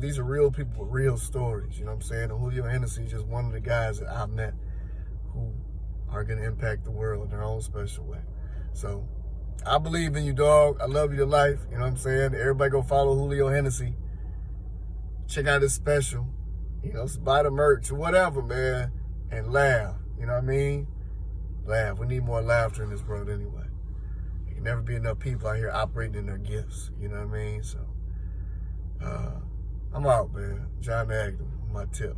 A: These are real people with real stories, you know what I'm saying? And Julio Hennessey is just one of the guys that I've met who are going to impact the world in their own special way. So, I believe in you, dog. I love you to life, you know what I'm saying? Everybody go follow Julio Hennessey. Check out his special, you know, buy the merch or whatever, man, and laugh, you know what I mean? Laugh. We need more laughter in this world anyway. There can never be enough people out here operating in their gifts, you know what I mean? So, I'm out, man. Jon Agnew, my tip.